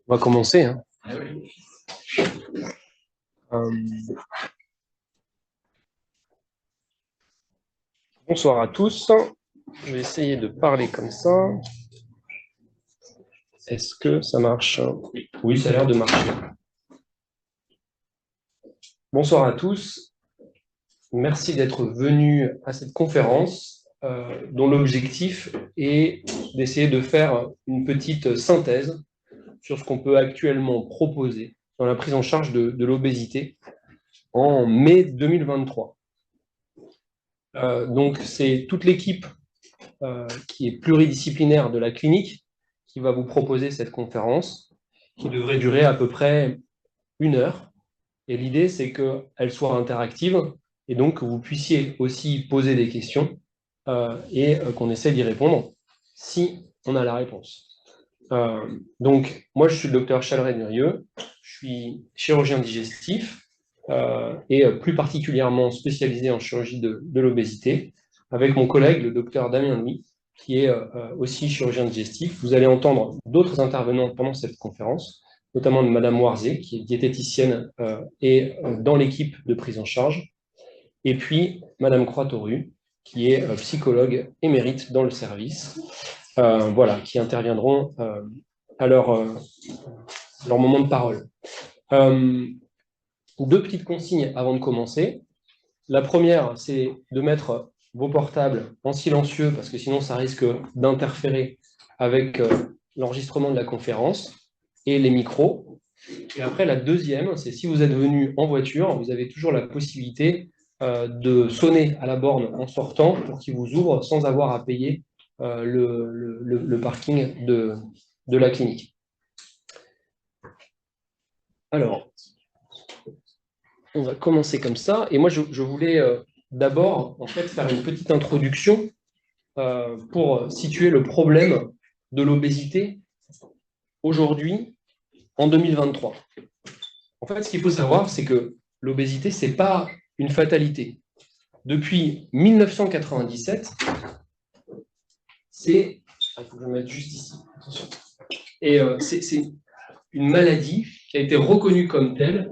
On va commencer, hein. Euh, Bonsoir à tous. Je vais essayer de parler comme ça. Est-ce que ça marche? Oui, ça a l'air de marcher. Bonsoir à tous. Merci d'être venus à cette conférence dont l'objectif est d'essayer de faire une petite synthèse sur ce qu'on peut actuellement proposer dans la prise en charge de l'obésité en mai 2023. Donc, c'est toute l'équipe qui est pluridisciplinaire de la clinique qui va vous proposer cette conférence qui devrait durer à peu près 1 heure. Et l'idée, c'est qu'elle soit interactive et donc que vous puissiez aussi poser des questions et qu'on essaie d'y répondre si on a la réponse. Donc, moi, je suis le docteur Chaleret-Murieux, je suis chirurgien digestif et plus particulièrement spécialisé en chirurgie de l'obésité, avec mon collègue, le docteur Damien Louis, qui est aussi chirurgien digestif. Vous allez entendre d'autres intervenants pendant cette conférence, notamment de Madame Warzé, qui est diététicienne et dans l'équipe de prise en charge, et puis Madame Croix-Toru, qui est psychologue émérite dans le service, voilà, qui interviendront à leur moment de parole. Deux petites consignes avant de commencer. La première, c'est de mettre vos portables en silencieux, parce que sinon ça risque d'interférer avec l'enregistrement de la conférence et les micros. Et après, la deuxième, c'est si vous êtes venu en voiture, vous avez toujours la possibilité de sonner à la borne en sortant pour qu'il vous ouvre sans avoir à payer le parking de la clinique. Alors, on va commencer comme ça. Et moi, je voulais d'abord en fait, faire une petite introduction pour situer le problème de l'obésité aujourd'hui, en 2023. En fait, ce qu'il faut savoir, c'est que l'obésité, ce n'est pas une fatalité. Depuis 1997, c'est... Il faut que je me mette juste ici. Attention. Et c'est une maladie qui a été reconnue comme telle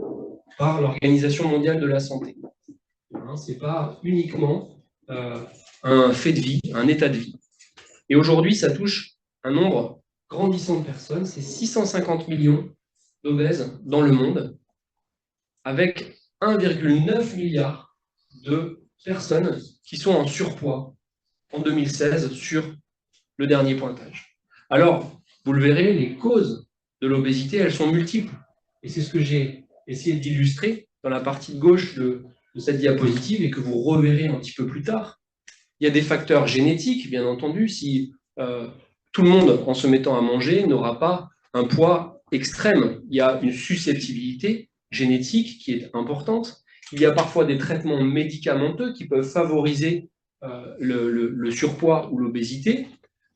par l'Organisation mondiale de la santé. Hein, ce n'est pas uniquement un fait de vie, un état de vie. Et aujourd'hui, ça touche un nombre grandissant de personnes, c'est 650 millions d'obèses dans le monde, avec 1,9 milliard de personnes qui sont en surpoids en 2016 sur le dernier pointage. Alors, vous le verrez, les causes de l'obésité, elles sont multiples. Et c'est ce que j'ai essayé d'illustrer dans la partie de gauche de cette diapositive et que vous reverrez un petit peu plus tard. Il y a des facteurs génétiques, bien entendu, si tout le monde, en se mettant à manger, n'aura pas un poids extrême. Il y a une susceptibilité génétique qui est importante. Il y a parfois des traitements médicamenteux qui peuvent favoriser le surpoids ou l'obésité.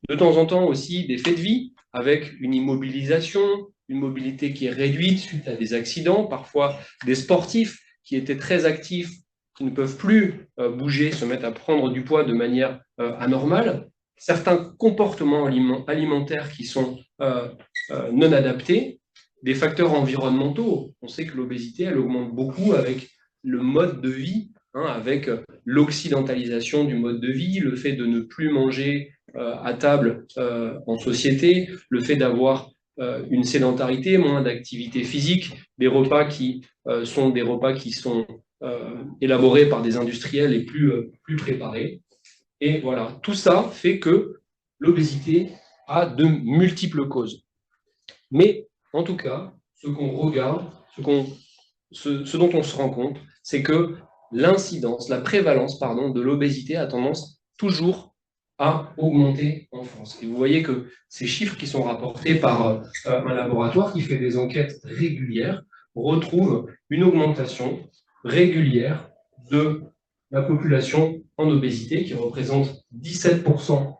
De temps en temps aussi des faits de vie, avec une immobilisation, une mobilité qui est réduite suite à des accidents, parfois des sportifs qui étaient très actifs, qui ne peuvent plus bouger, se mettre à prendre du poids de manière anormale, certains comportements alimentaires qui sont non adaptés, des facteurs environnementaux. On sait que l'obésité, elle augmente beaucoup avec le mode de vie, hein, avec l'occidentalisation du mode de vie, le fait de ne plus manger à table en société, le fait d'avoir une sédentarité, moins d'activité physique, des repas qui sont des repas qui sont élaborés par des industriels et plus préparés. Et voilà, tout ça fait que l'obésité a de multiples causes. Mais en tout cas, ce qu'on regarde, ce dont on se rend compte, c'est que l'incidence, la prévalence, pardon, de l'obésité a tendance toujours à augmenter en France. Et vous voyez que ces chiffres qui sont rapportés par un laboratoire qui fait des enquêtes régulières retrouvent une augmentation régulière de la population en obésité, qui représente 17%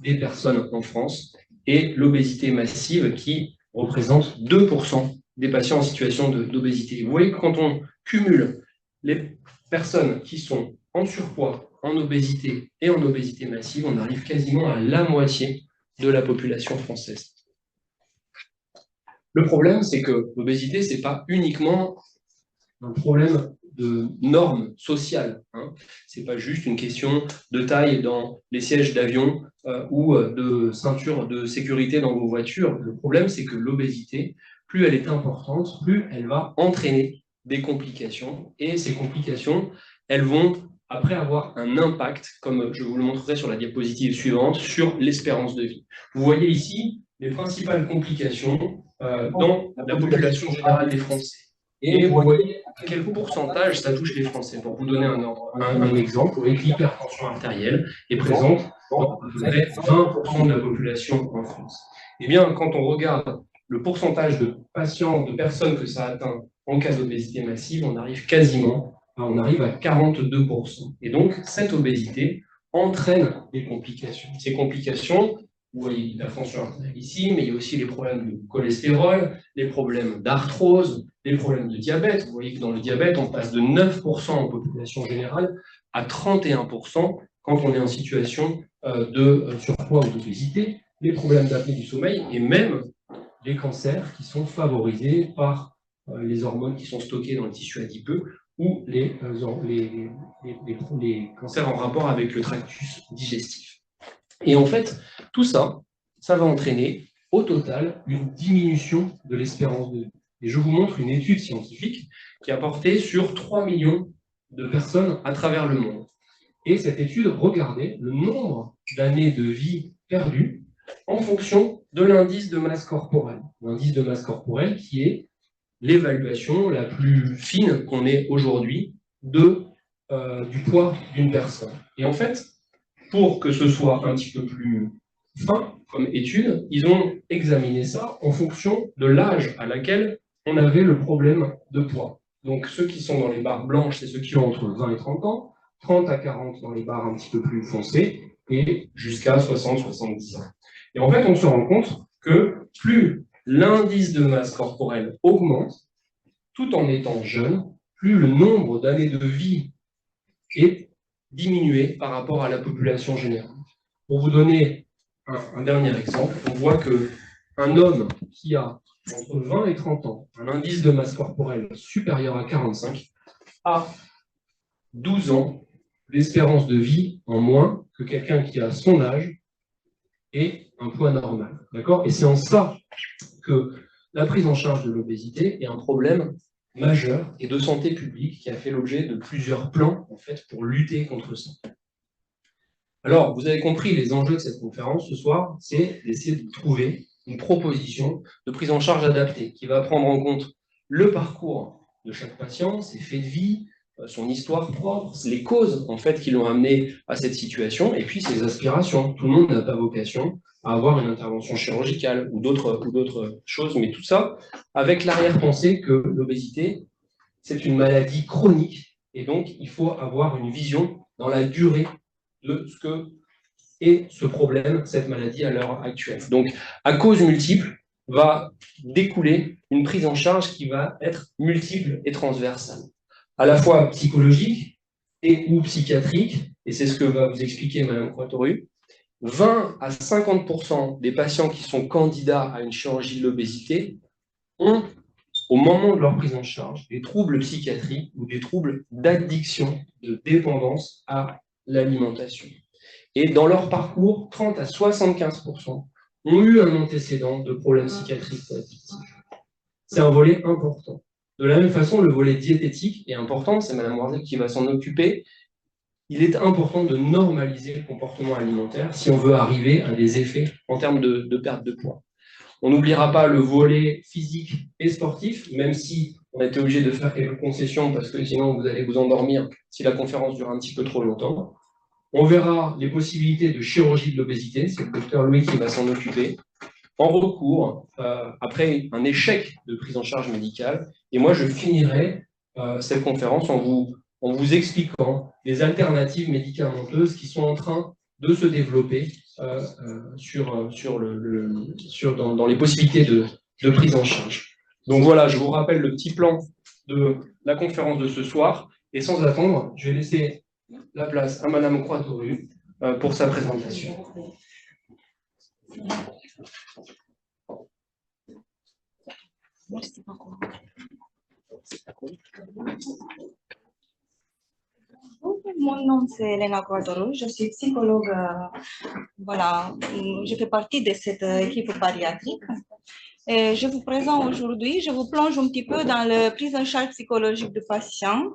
des personnes en France, et l'obésité massive, qui représente 2% des patients en situation d'obésité. Vous voyez que quand on cumule les personnes qui sont en surpoids, en obésité et en obésité massive, on arrive quasiment à la moitié de la population française. Le problème, c'est que l'obésité, ce n'est pas uniquement un problème de normes sociales. Hein. Ce n'est pas juste une question de taille dans les sièges d'avion ou de ceinture de sécurité dans vos voitures. Le problème, c'est que l'obésité, plus elle est importante, plus elle va entraîner des complications. Et ces complications, elles vont après avoir un impact, comme je vous le montrerai sur la diapositive suivante, sur l'espérance de vie. Vous voyez ici les principales complications dans la population générale des Français. Et vous voyez à quel pourcentage ça touche les Français. Pour vous donner un exemple, vous voyez que l'hypertension artérielle est présente dans à peu près 20% de la population en France. Eh bien, quand on regarde le pourcentage de patients, de personnes que ça atteint en cas d'obésité massive, on arrive à 42%. Et donc, cette obésité entraîne des complications. Ces complications, vous voyez l'hypertension artérielle ici, mais il y a aussi les problèmes de cholestérol, les problèmes d'arthrose, les problèmes de diabète. Vous voyez que dans le diabète, on passe de 9% en population générale à 31% quand on est en situation de surpoids ou d'obésité, les problèmes d'apnée du sommeil et même les cancers qui sont favorisés par les hormones qui sont stockées dans le tissu adipeux ou les cancers en rapport avec le tractus digestif. Et en fait, tout ça, ça va entraîner au total une diminution de l'espérance de vie. Et je vous montre une étude scientifique qui a porté sur 3 millions de personnes à travers le monde. Et cette étude regardait le nombre d'années de vie perdues en fonction de l'indice de masse corporelle. L'indice de masse corporelle qui est l'évaluation la plus fine qu'on ait aujourd'hui du poids d'une personne. Et en fait, pour que ce soit un petit peu plus fin comme étude, ils ont examiné ça en fonction de l'âge à laquelle on avait le problème de poids. Donc ceux qui sont dans les barres blanches, c'est ceux qui ont entre 20 et 30 ans, 30 à 40 dans les barres un petit peu plus foncées, et jusqu'à 60-70 ans. Et en fait, on se rend compte que plus l'indice de masse corporelle augmente, tout en étant jeune, plus le nombre d'années de vie est diminué par rapport à la population générale. Pour vous donner un dernier exemple, on voit qu'un homme qui a entre 20 et 30 ans, un indice de masse corporelle supérieur à 45, a 12 ans d'espérance de vie en moins que quelqu'un qui a son âge et un poids normal. D'accord ? Et c'est en ça que la prise en charge de l'obésité est un problème majeur et de santé publique qui a fait l'objet de plusieurs plans en fait, pour lutter contre ça. Alors, vous avez compris les enjeux de cette conférence ce soir, c'est d'essayer de trouver une proposition de prise en charge adaptée qui va prendre en compte le parcours de chaque patient, ses faits de vie, son histoire propre, les causes en fait qui l'ont amené à cette situation, et puis ses aspirations. Tout le monde n'a pas vocation à avoir une intervention chirurgicale ou d'autres choses, mais tout ça avec l'arrière-pensée que l'obésité, c'est une maladie chronique, et donc il faut avoir une vision dans la durée de ce que est ce problème, cette maladie à l'heure actuelle. Donc, à cause multiple, va découler une prise en charge qui va être multiple et transversale, à la fois psychologique et ou psychiatrique, et c'est ce que va vous expliquer Mme Croix-Toru. 20 à 50% des patients qui sont candidats à une chirurgie de l'obésité ont, au moment de leur prise en charge, des troubles psychiatriques ou des troubles d'addiction, de dépendance à l'alimentation. Et dans leur parcours, 30 à 75% ont eu un antécédent de problèmes psychiatriques addictifs. C'est un volet important. De la même façon, le volet diététique est important, c'est Mme Warzel qui va s'en occuper. Il est important de normaliser le comportement alimentaire si on veut arriver à des effets en termes de perte de poids. On n'oubliera pas le volet physique et sportif, même si on a été obligé de faire quelques concessions parce que sinon vous allez vous endormir si la conférence dure un petit peu trop longtemps. On verra les possibilités de chirurgie de l'obésité, c'est le docteur Louis qui va s'en occuper, en recours, après un échec de prise en charge médicale. Et moi, je finirai cette conférence en vous expliquant les alternatives médicamenteuses qui sont en train de se développer dans les possibilités de prise en charge. Donc voilà, je vous rappelle le petit plan de la conférence de ce soir. Et sans attendre, je vais laisser la place à Mme Croix-Toru pour sa présentation. Merci beaucoup. Mon nom c'est Elena Coadoro, je suis psychologue, voilà, je fais partie de cette équipe bariatrique. Et je vous présente aujourd'hui, je vous plonge un petit peu dans la prise en charge psychologique de patients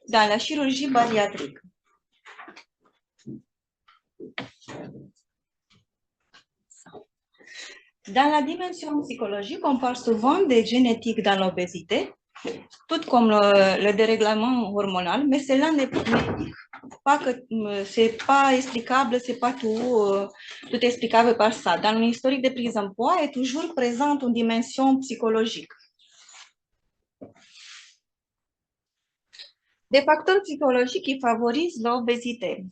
dans la chirurgie bariatrique. Dans la dimension psychologique, on parle souvent de génétique dans l'obésité, tout comme le dérèglement hormonal, mais cela n'est pas que c'est pas explicable, c'est pas tout explicable par ça. Dans l'historique de prise en poids est toujours présente une dimension psychologique. Des facteurs psychologiques qui favorisent l'obésité.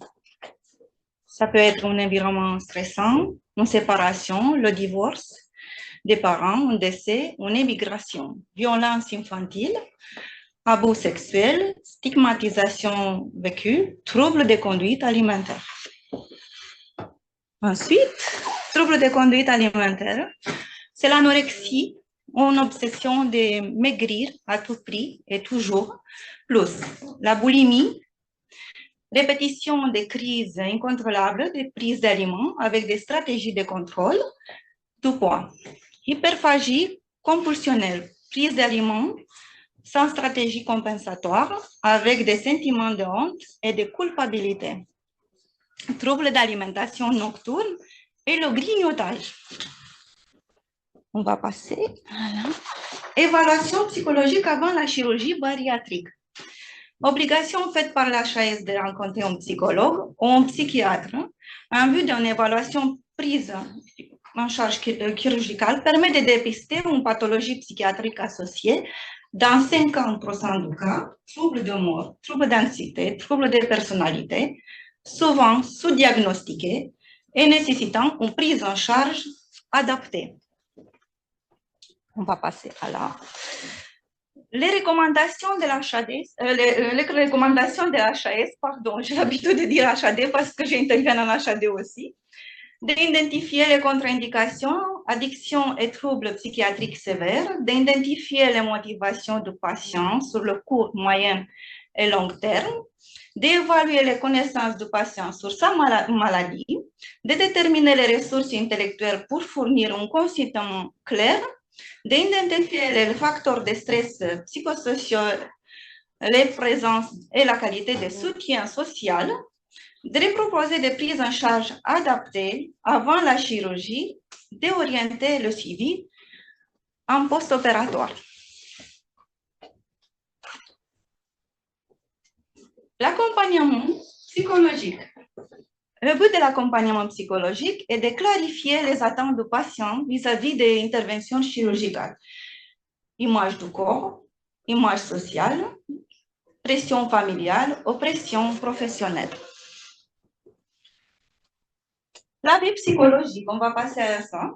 Ça peut être un environnement stressant, une séparation, le divorce des parents, un décès, une émigration, violence infantile, abus sexuels, stigmatisation vécue, troubles de conduite alimentaire. Ensuite, troubles de conduite alimentaire, c'est l'anorexie, une obsession de maigrir à tout prix et toujours, plus la boulimie, répétition des crises incontrôlables de prise d'aliments avec des stratégies de contrôle du poids, hyperphagie compulsionnelle, prise d'aliments sans stratégie compensatoire avec des sentiments de honte et de culpabilité, troubles d'alimentation nocturne et le grignotage. On va passer à l'évaluation psychologique avant la chirurgie bariatrique. Obligation faite par l'HAS de rencontrer un psychologue ou un psychiatre en vue d'une évaluation prise en charge chirurgicale permet de dépister une pathologie psychiatrique associée dans 50% du cas, troubles d'humeur, troubles d'anxiété, troubles de personnalité, souvent sous-diagnostiqués et nécessitant une prise en charge adaptée. On va passer à la... Les recommandations de l'HAS, pardon, j'ai l'habitude de dire HAD parce que j'interviens en HAD aussi, d'identifier les contre-indications, addictions et troubles psychiatriques sévères, d'identifier les motivations du patient sur le court, moyen et long terme, d'évaluer les connaissances du patient sur sa maladie, de déterminer les ressources intellectuelles pour fournir un consentement clair, d'identifier les facteurs de stress psychosociaux, les présences et la qualité de soutien social, de proposer des prises en charge adaptées avant la chirurgie, d'orienter le suivi en post-opératoire. L'accompagnement psychologique. Le but de l'accompagnement psychologique est de clarifier les attentes du patient vis-à-vis des interventions chirurgicales. Image du corps, image sociale, pression familiale ou pression professionnelle. La vie psychologique, on va passer à ça.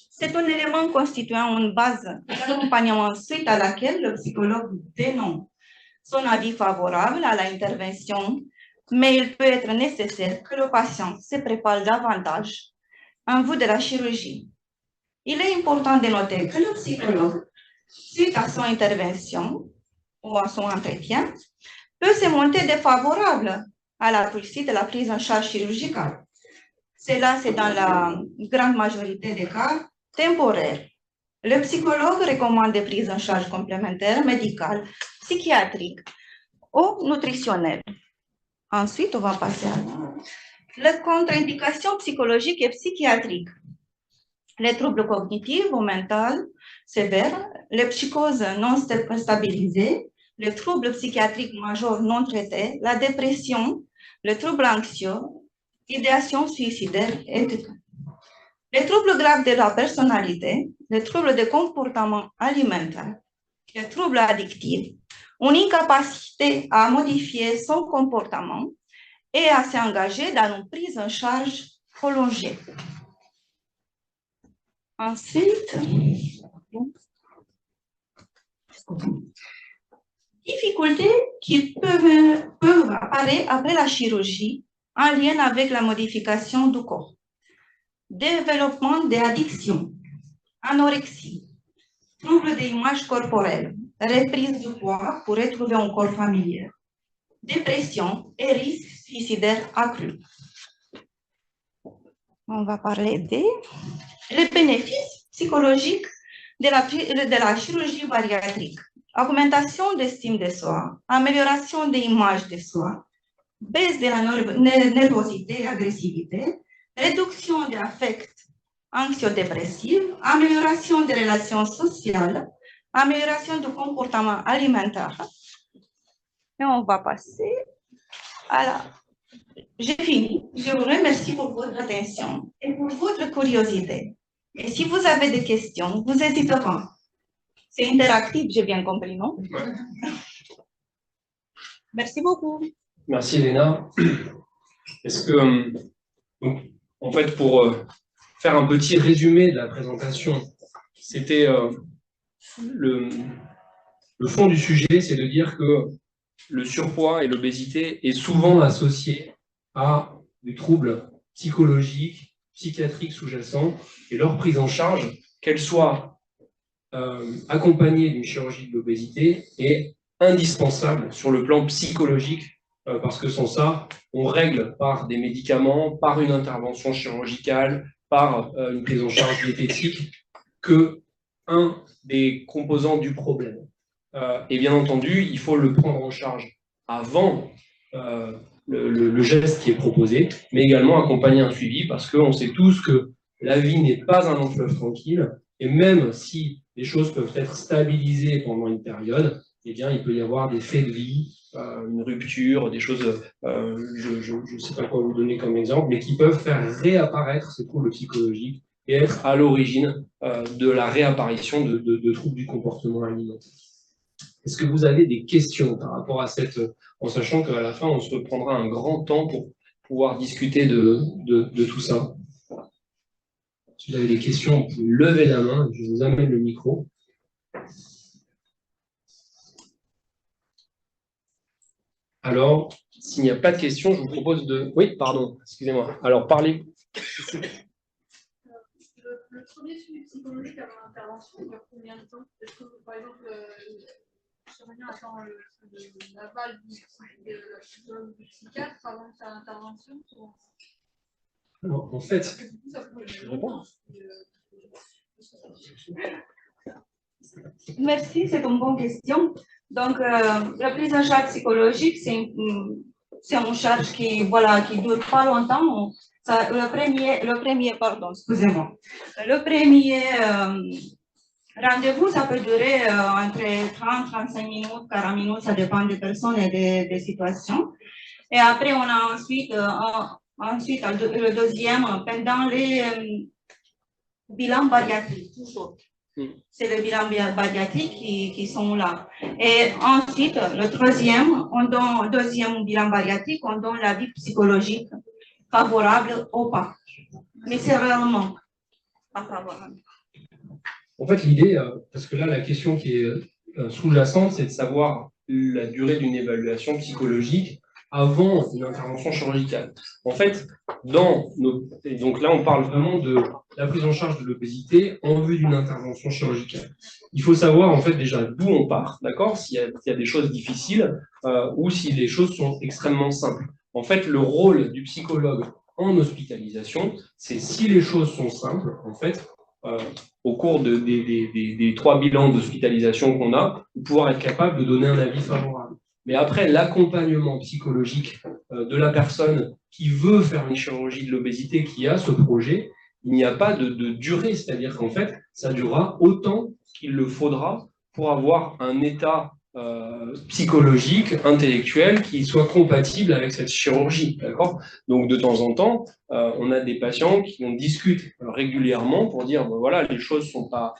C'est un élément constituant une base d'accompagnement suite à laquelle le psychologue dénonce son avis favorable à l'intervention, mais il peut être nécessaire que le patient se prépare davantage en vue de la chirurgie. Il est important de noter que le psychologue, suite à son intervention ou à son entretien, peut se montrer défavorable à la réussite de la prise en charge chirurgicale. Cela, c'est dans la grande majorité des cas temporaire. Le psychologue recommande des prises en charge complémentaires médicales, psychiatriques ou nutritionnelles. Ensuite, on va passer à la contre-indication psychologique et psychiatrique. Les troubles cognitifs ou mentaux sévères, les psychoses non stabilisées, les troubles psychiatriques majeurs non traités, la dépression, les troubles anxieux, idéation suicidaire, etc. Les troubles graves de la personnalité, les troubles de comportement alimentaire, les troubles addictifs, une incapacité à modifier son comportement et à s'engager dans une prise en charge prolongée. Ensuite, difficultés qui peuvent apparaître après la chirurgie en lien avec la modification du corps. Développement des addictions, anorexie, troubles d'image corporelle, reprise du poids pour retrouver un corps familier, dépression et risque suicidaire accru. On va parler des bénéfices psychologiques de la chirurgie bariatrique. Augmentation d'estime de soi, amélioration de l'image de soi, baisse de la nervosité et agressivité, réduction de l'affect anxio-dépressif, amélioration des relations sociales, amélioration du comportement alimentaire. Et on va passer à la... J'ai fini. Je vous remercie pour votre attention et pour votre curiosité. Et si vous avez des questions, vous n'hésitez pas. C'est interactif, j'ai bien compris, non? Ouais. Merci beaucoup. Merci, Elena. Est-ce que, donc, en fait, pour faire un petit résumé de la présentation, c'était le fond du sujet, c'est de dire que le surpoids et l'obésité est souvent associé à des troubles psychologiques, psychiatriques sous-jacents, et leur prise en charge, qu'elle soit accompagnée d'une chirurgie de l'obésité, est indispensable sur le plan psychologique, parce que sans ça, on règle par des médicaments, par une intervention chirurgicale, par une prise en charge diététique, que un des composants du problème. Et bien entendu, il faut le prendre en charge avant le geste qui est proposé, mais également accompagner un suivi, parce qu'on sait tous que la vie n'est pas un long fleuve tranquille, et même si les choses peuvent être stabilisées pendant une période, eh bien, il peut y avoir des faits de vie, une rupture, des choses, je ne sais pas quoi vous donner comme exemple, mais qui peuvent faire réapparaître ces troubles psychologiques et être à l'origine de la réapparition de troubles du comportement alimentaire. Est-ce que vous avez des questions par rapport à cette... En sachant qu'à la fin, on se reprendra un grand temps pour pouvoir discuter de tout ça. Si vous avez des questions, vous pouvez lever la main, je vous amène le micro. Alors, s'il n'y a pas de questions, je vous propose de... Oui, pardon, excusez-moi. Alors, parlez. Le premier suivi psychologique avant l'intervention, il dure combien de temps? Est-ce que, par exemple, le chirurgien attend l'aval de la psychologue du psychiatre avant de faire l'intervention? Alors, en fait, je réponds. Merci, c'est une bonne question. Donc, la prise en charge psychologique, c'est une charge qui dure pas longtemps. Ça, le premier, pardon, excusez-moi. Le premier rendez-vous, ça peut durer entre 30, 35 minutes, 40 minutes, ça dépend des personnes et des situations. Et après, on a ensuite le deuxième, pendant les bilans bariatriques, toujours. C'est les bilans bariatriques qui sont là. Et ensuite, le deuxième bilan bariatrique, on donne l'avis psychologique favorable ou pas. Mais c'est réellement pas favorable. En fait, l'idée, parce que là, la question qui est sous-jacente, c'est de savoir la durée d'une évaluation psychologique avant une intervention chirurgicale. En fait, et donc là, on parle vraiment de la prise en charge de l'obésité en vue d'une intervention chirurgicale. Il faut savoir, en fait, déjà d'où on part, d'accord, s'il y a des choses difficiles ou si les choses sont extrêmement simples. En fait, le rôle du psychologue en hospitalisation, c'est si les choses sont simples, en fait, au cours des 3 bilans d'hospitalisation qu'on a, de pouvoir être capable de donner un avis favorable. Mais après, l'accompagnement psychologique de la personne qui veut faire une chirurgie de l'obésité, qui a ce projet, il n'y a pas de durée, c'est-à-dire qu'en fait, ça durera autant qu'il le faudra pour avoir un état psychologique, intellectuel, qui soit compatible avec cette chirurgie. D'accord ? Donc, de temps en temps, on a des patients qui on discute régulièrement pour dire, ben voilà, les choses sont pas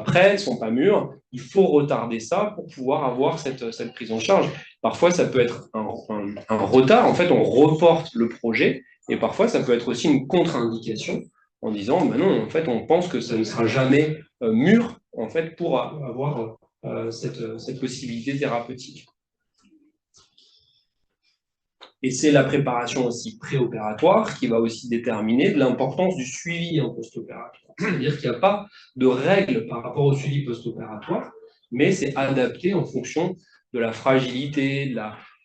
prêtes, sont pas mûres, il faut retarder ça pour pouvoir avoir cette prise en charge. Parfois, ça peut être un retard, en fait, on reporte le projet, et parfois, ça peut être aussi une contre-indication en disant, ben non, en fait, on pense que ça ne sera jamais mûr, en fait, pour avoir cette possibilité thérapeutique. Et c'est la préparation aussi préopératoire qui va aussi déterminer l'importance du suivi en post-opératoire. C'est-à-dire qu'il n'y a pas de règles par rapport au suivi post-opératoire, mais c'est adapté en fonction de la fragilité, de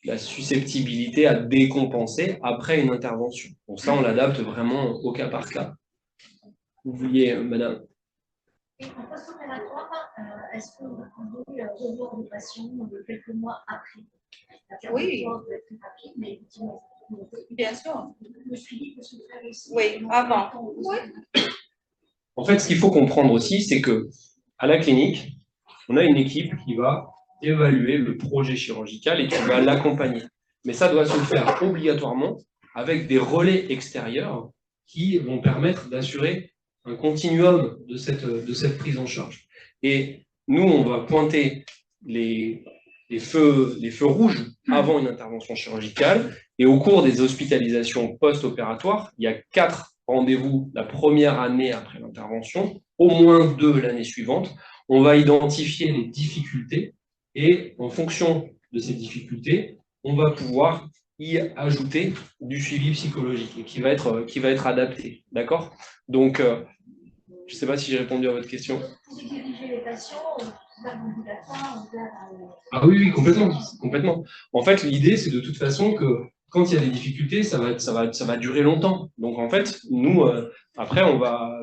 la susceptibilité à décompenser après une intervention. Donc ça, on l'adapte vraiment au cas par cas. Vous vouliez, madame? Et en post-opératoire, est-ce que vous pouvez revoir des patients quelques mois après? Oui. Peut être plus rapide, mais effectivement, Bien sûr. le suivi peut se faire aussi. Oui, avant. Oui. En fait, ce qu'il faut comprendre aussi, c'est que à la clinique, on a une équipe qui va évaluer le projet chirurgical et qui va l'accompagner. Mais ça doit se faire obligatoirement avec des relais extérieurs qui vont permettre d'assurer un continuum de cette prise en charge. Et nous, on va pointer les feux rouges avant une intervention chirurgicale. Et au cours des hospitalisations post-opératoires, il y a 4 rendez-vous la première année après l'intervention, au moins 2 l'année suivante. On va identifier les difficultés et en fonction de ces difficultés, on va pouvoir y ajouter du suivi psychologique et qui va être adapté. D'accord? Donc, je ne sais pas si j'ai répondu à votre question. Pour diriger les patients vers l'ambulatoire, Ah oui, complètement, complètement. En fait, l'idée, c'est de toute façon que quand il y a des difficultés, ça va durer longtemps. Donc, en fait, nous, après, on va,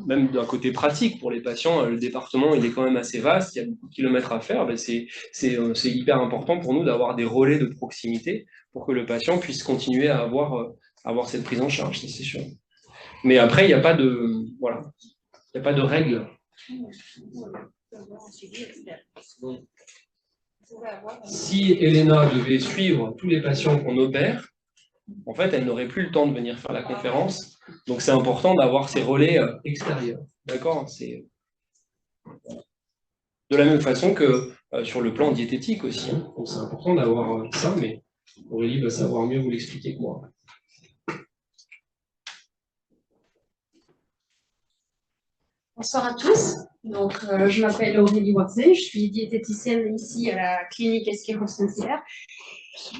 même d'un côté pratique, pour les patients, le département, il est quand même assez vaste, il y a beaucoup de kilomètres à faire. Ben, c'est hyper important pour nous d'avoir des relais de proximité pour que le patient puisse continuer à avoir cette prise en charge, c'est sûr. Mais après, il n'y a pas de, voilà, il n'y a pas de règles. Si Elena devait suivre tous les patients qu'on opère, en fait, elle n'aurait plus le temps de venir faire la conférence. Donc, c'est important d'avoir ces relais extérieurs. D'accord? C'est de la même façon que sur le plan diététique aussi. Hein. Donc, c'est important d'avoir ça, mais Aurélie va savoir mieux vous l'expliquer que moi. Bonsoir à tous. Donc, je m'appelle Aurélie Watset, je suis diététicienne ici à la clinique Esquerro-Saint-Hilaire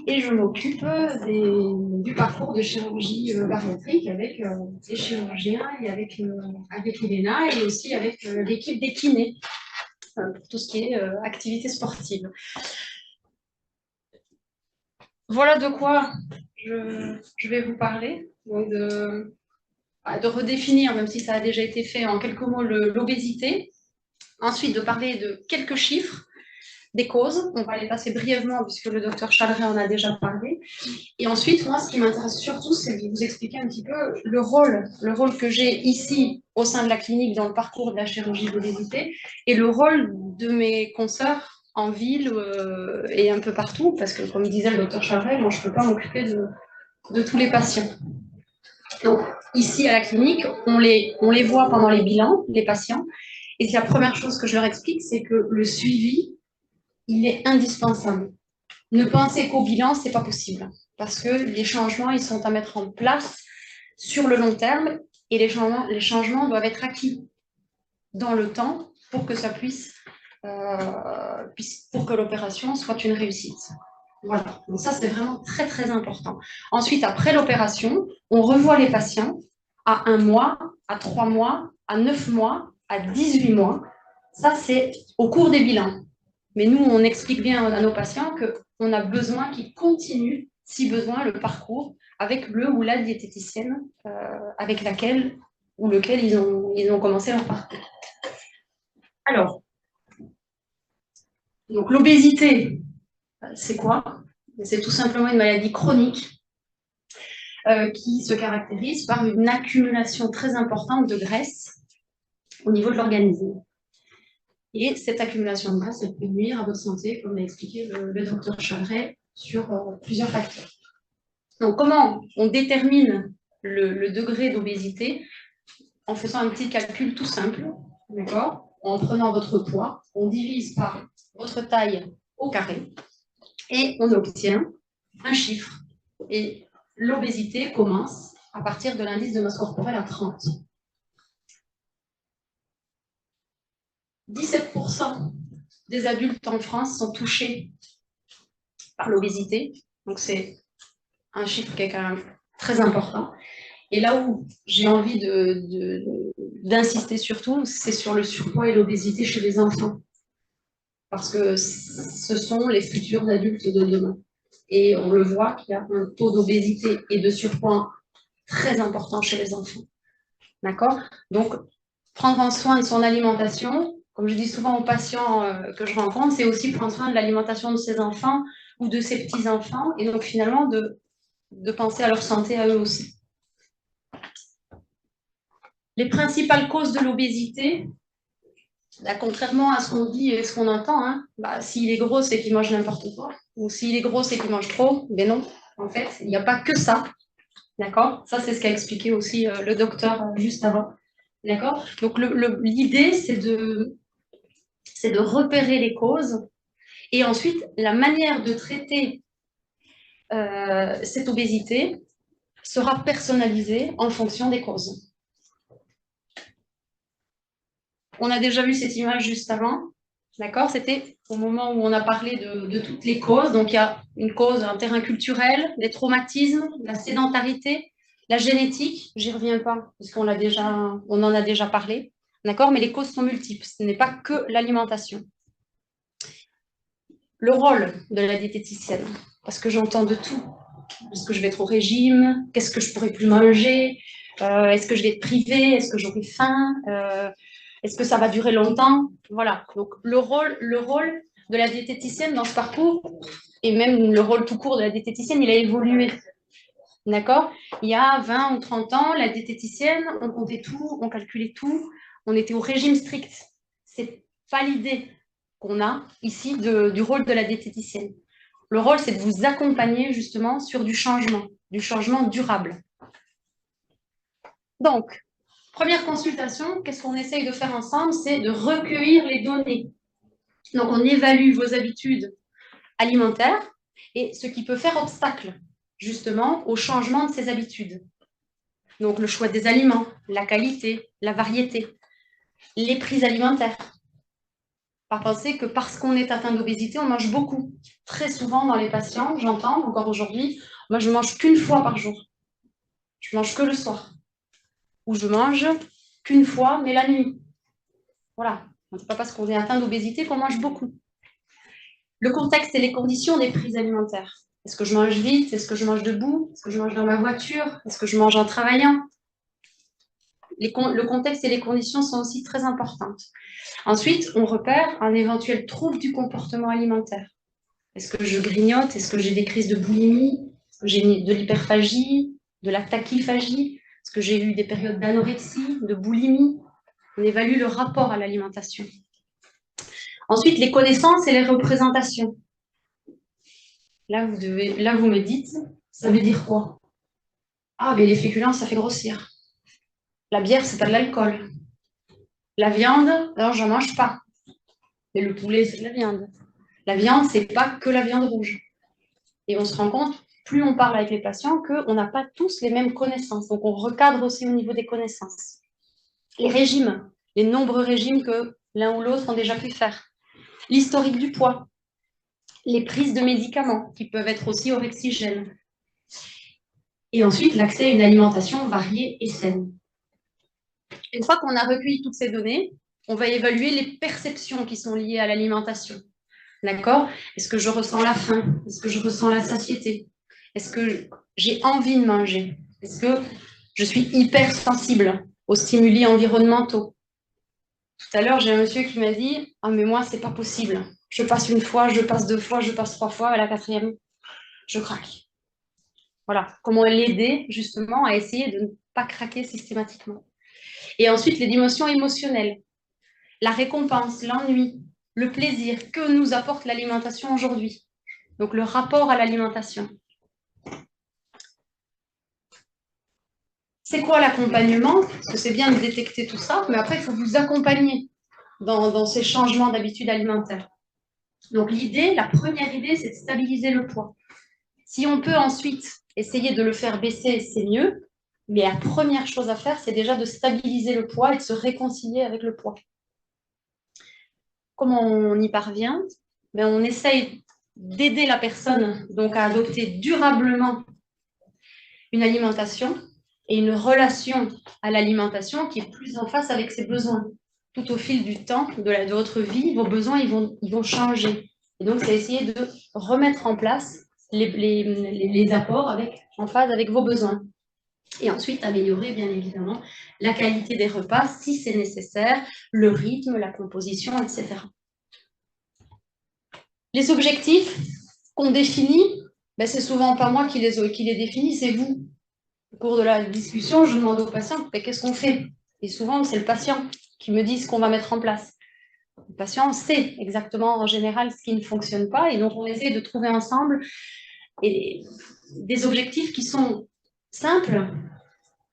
et je m'occupe du parcours de chirurgie bariatrique avec les chirurgiens et avec Elena et aussi avec l'équipe des kinés pour tout ce qui est activité sportive. Voilà de quoi je vais vous parler. Donc de redéfinir, même si ça a déjà été fait en quelques mots, l'obésité. Ensuite, de parler de quelques chiffres, des causes. On va les passer brièvement puisque le docteur Chaleret en a déjà parlé. Et ensuite, moi, ce qui m'intéresse surtout, c'est de vous expliquer un petit peu le rôle que j'ai ici au sein de la clinique dans le parcours de la chirurgie de l'obésité et le rôle de mes consoeurs en ville et un peu partout, parce que comme disait le docteur Chaleret, moi, je ne peux pas m'occuper de tous les patients. Donc, ici à la clinique, on les voit pendant les bilans, les patients. Et la première chose que je leur explique, c'est que le suivi, il est indispensable. Ne penser qu'au bilan, ce n'est pas possible. Parce que les changements, ils sont à mettre en place sur le long terme et les changements doivent être acquis dans le temps pour que ça pour que l'opération soit une réussite. Voilà, donc ça c'est vraiment très très important. Ensuite, après l'opération, on revoit les patients à 1 mois, à 3 mois, à 9 mois, à 18 mois. Ça c'est au cours des bilans. Mais nous, on explique bien à nos patients qu'on a besoin qu'ils continuent, si besoin, le parcours avec le ou la diététicienne avec laquelle ou lequel ils ont commencé leur parcours. Alors, donc l'obésité, c'est quoi? C'est tout simplement une maladie chronique qui se caractérise par une accumulation très importante de graisse au niveau de l'organisme. Et cette accumulation de graisse, elle peut nuire à votre santé, comme l'a expliqué le docteur Chaleret, sur plusieurs facteurs. Donc, comment on détermine le degré d'obésité? En faisant un petit calcul tout simple, d'accord? En prenant votre poids, on divise par votre taille au carré et on obtient un chiffre. Et l'obésité commence à partir de l'indice de masse corporelle à 30. 17% des adultes en France sont touchés par l'obésité. Donc, c'est un chiffre qui est quand même très important. Et là où j'ai envie d'insister surtout, c'est sur le surpoids et l'obésité chez les enfants. Parce que ce sont les futurs adultes de demain. Et on le voit qu'il y a un taux d'obésité et de surpoids très important chez les enfants. D'accord? Donc, prendre soin de son alimentation, comme je dis souvent aux patients que je rencontre, c'est aussi prendre soin de l'alimentation de ses enfants ou de ses petits-enfants, et donc finalement de penser à leur santé à eux aussi. Les principales causes de l'obésité, là, contrairement à ce qu'on dit et ce qu'on entend, hein, s'il est gros, c'est qu'il mange n'importe quoi, ou s'il est gros, c'est qu'il mange trop, mais non, en fait, il n'y a pas que ça. D'accord? Ça, c'est ce qu'a expliqué aussi le docteur juste avant. D'accord? Donc, l'idée, c'est de repérer les causes et ensuite, la manière de traiter cette obésité sera personnalisée en fonction des causes. On a déjà vu cette image juste avant. D'accord? C'était au moment où on a parlé de toutes les causes. Donc, il y a une cause, un terrain culturel, des traumatismes, la sédentarité, la génétique. J'y reviens pas, parce qu'on en a déjà parlé. D'accord? Mais les causes sont multiples. Ce n'est pas que l'alimentation. Le rôle de la diététicienne, parce que j'entends de tout. Est-ce que je vais être au régime? Qu'est-ce que je pourrais plus manger? Est-ce que je vais être privée? Est-ce que j'aurai faim? Est-ce que ça va durer longtemps? Voilà. Donc, le rôle de la diététicienne dans ce parcours, et même le rôle tout court de la diététicienne, il a évolué. D'accord? Il y a 20 ou 30 ans, la diététicienne, on comptait tout, on calculait tout, on était au régime strict. C'est pas l'idée qu'on a ici du rôle de la diététicienne. Le rôle, c'est de vous accompagner justement sur du changement durable. Donc, première consultation, qu'est-ce qu'on essaye de faire ensemble? C'est de recueillir les données. Donc, on évalue vos habitudes alimentaires et ce qui peut faire obstacle justement au changement de ces habitudes. Donc, le choix des aliments, la qualité, la variété, les prises alimentaires. Pas penser que parce qu'on est atteint d'obésité, on mange beaucoup. Très souvent dans les patients, j'entends encore aujourd'hui, moi je mange qu'une fois par jour. Je mange que le soir. Ou je mange qu'une fois, mais la nuit. Voilà. Ce n'est pas parce qu'on est atteint d'obésité qu'on mange beaucoup. Le contexte et les conditions des prises alimentaires. Est-ce que je mange vite? Est-ce que je mange debout? Est-ce que je mange dans ma voiture? Est-ce que je mange en travaillant? Le contexte et les conditions sont aussi très importantes. Ensuite, on repère un éventuel trouble du comportement alimentaire. Est-ce que je grignote? Est-ce que j'ai des crises de boulimie? Est-ce que j'ai de l'hyperphagie, de la tachyphagie? Est-ce que j'ai eu des périodes d'anorexie, de boulimie? On évalue le rapport à l'alimentation. Ensuite, les connaissances et les représentations. Là, vous me dites, ça veut dire quoi? Ah, mais les féculents, ça fait grossir. La bière, c'est pas de l'alcool. La viande, alors j'en mange pas. Mais le poulet, c'est de la viande. La viande, c'est pas que la viande rouge. Et on se rend compte, plus on parle avec les patients, qu'on n'a pas tous les mêmes connaissances. Donc, on recadre aussi au niveau des connaissances. Les régimes, les nombreux régimes que l'un ou l'autre ont déjà pu faire. L'historique du poids. Les prises de médicaments, qui peuvent être aussi orexigènes. Et ensuite, l'accès à une alimentation variée et saine. Une fois qu'on a recueilli toutes ces données, on va évaluer les perceptions qui sont liées à l'alimentation. D'accord? Est-ce que je ressens la faim? Est-ce que je ressens la satiété? Est-ce que j'ai envie de manger? Est-ce que je suis hypersensible aux stimuli environnementaux? Tout à l'heure, j'ai un monsieur qui m'a dit « Ah, mais moi, c'est pas possible. Je passe une fois, je passe deux fois, je passe trois fois, à la quatrième, je craque. » Voilà, comment l'aider justement à essayer de ne pas craquer systématiquement. Et ensuite, les dimensions émotionnelles. La récompense, l'ennui, le plaisir que nous apporte l'alimentation aujourd'hui. Donc, le rapport à l'alimentation. C'est quoi l'accompagnement? Parce que c'est bien de détecter tout ça, mais après, il faut vous accompagner dans ces changements d'habitude alimentaire. Donc, la première idée, c'est de stabiliser le poids. Si on peut ensuite essayer de le faire baisser, c'est mieux. Mais la première chose à faire, c'est déjà de stabiliser le poids et de se réconcilier avec le poids. Comment on y parvient? On essaye d'aider la personne donc, à adopter durablement une alimentation et une relation à l'alimentation qui est plus en face avec ses besoins. Tout au fil du temps de votre vie, vos besoins ils vont changer. Et donc, c'est essayer de remettre en place les apports en phase avec vos besoins. Et ensuite, améliorer, bien évidemment, la qualité des repas, si c'est nécessaire, le rythme, la composition, etc. Les objectifs qu'on définit, ben, c'est souvent pas moi qui les définis, c'est vous. Au cours de la discussion, je demande aux patients, ben, qu'est-ce qu'on fait? Et souvent, c'est le patient qui me dit ce qu'on va mettre en place. Le patient sait exactement, en général, ce qui ne fonctionne pas, et donc on essaie de trouver ensemble des objectifs qui sont simples,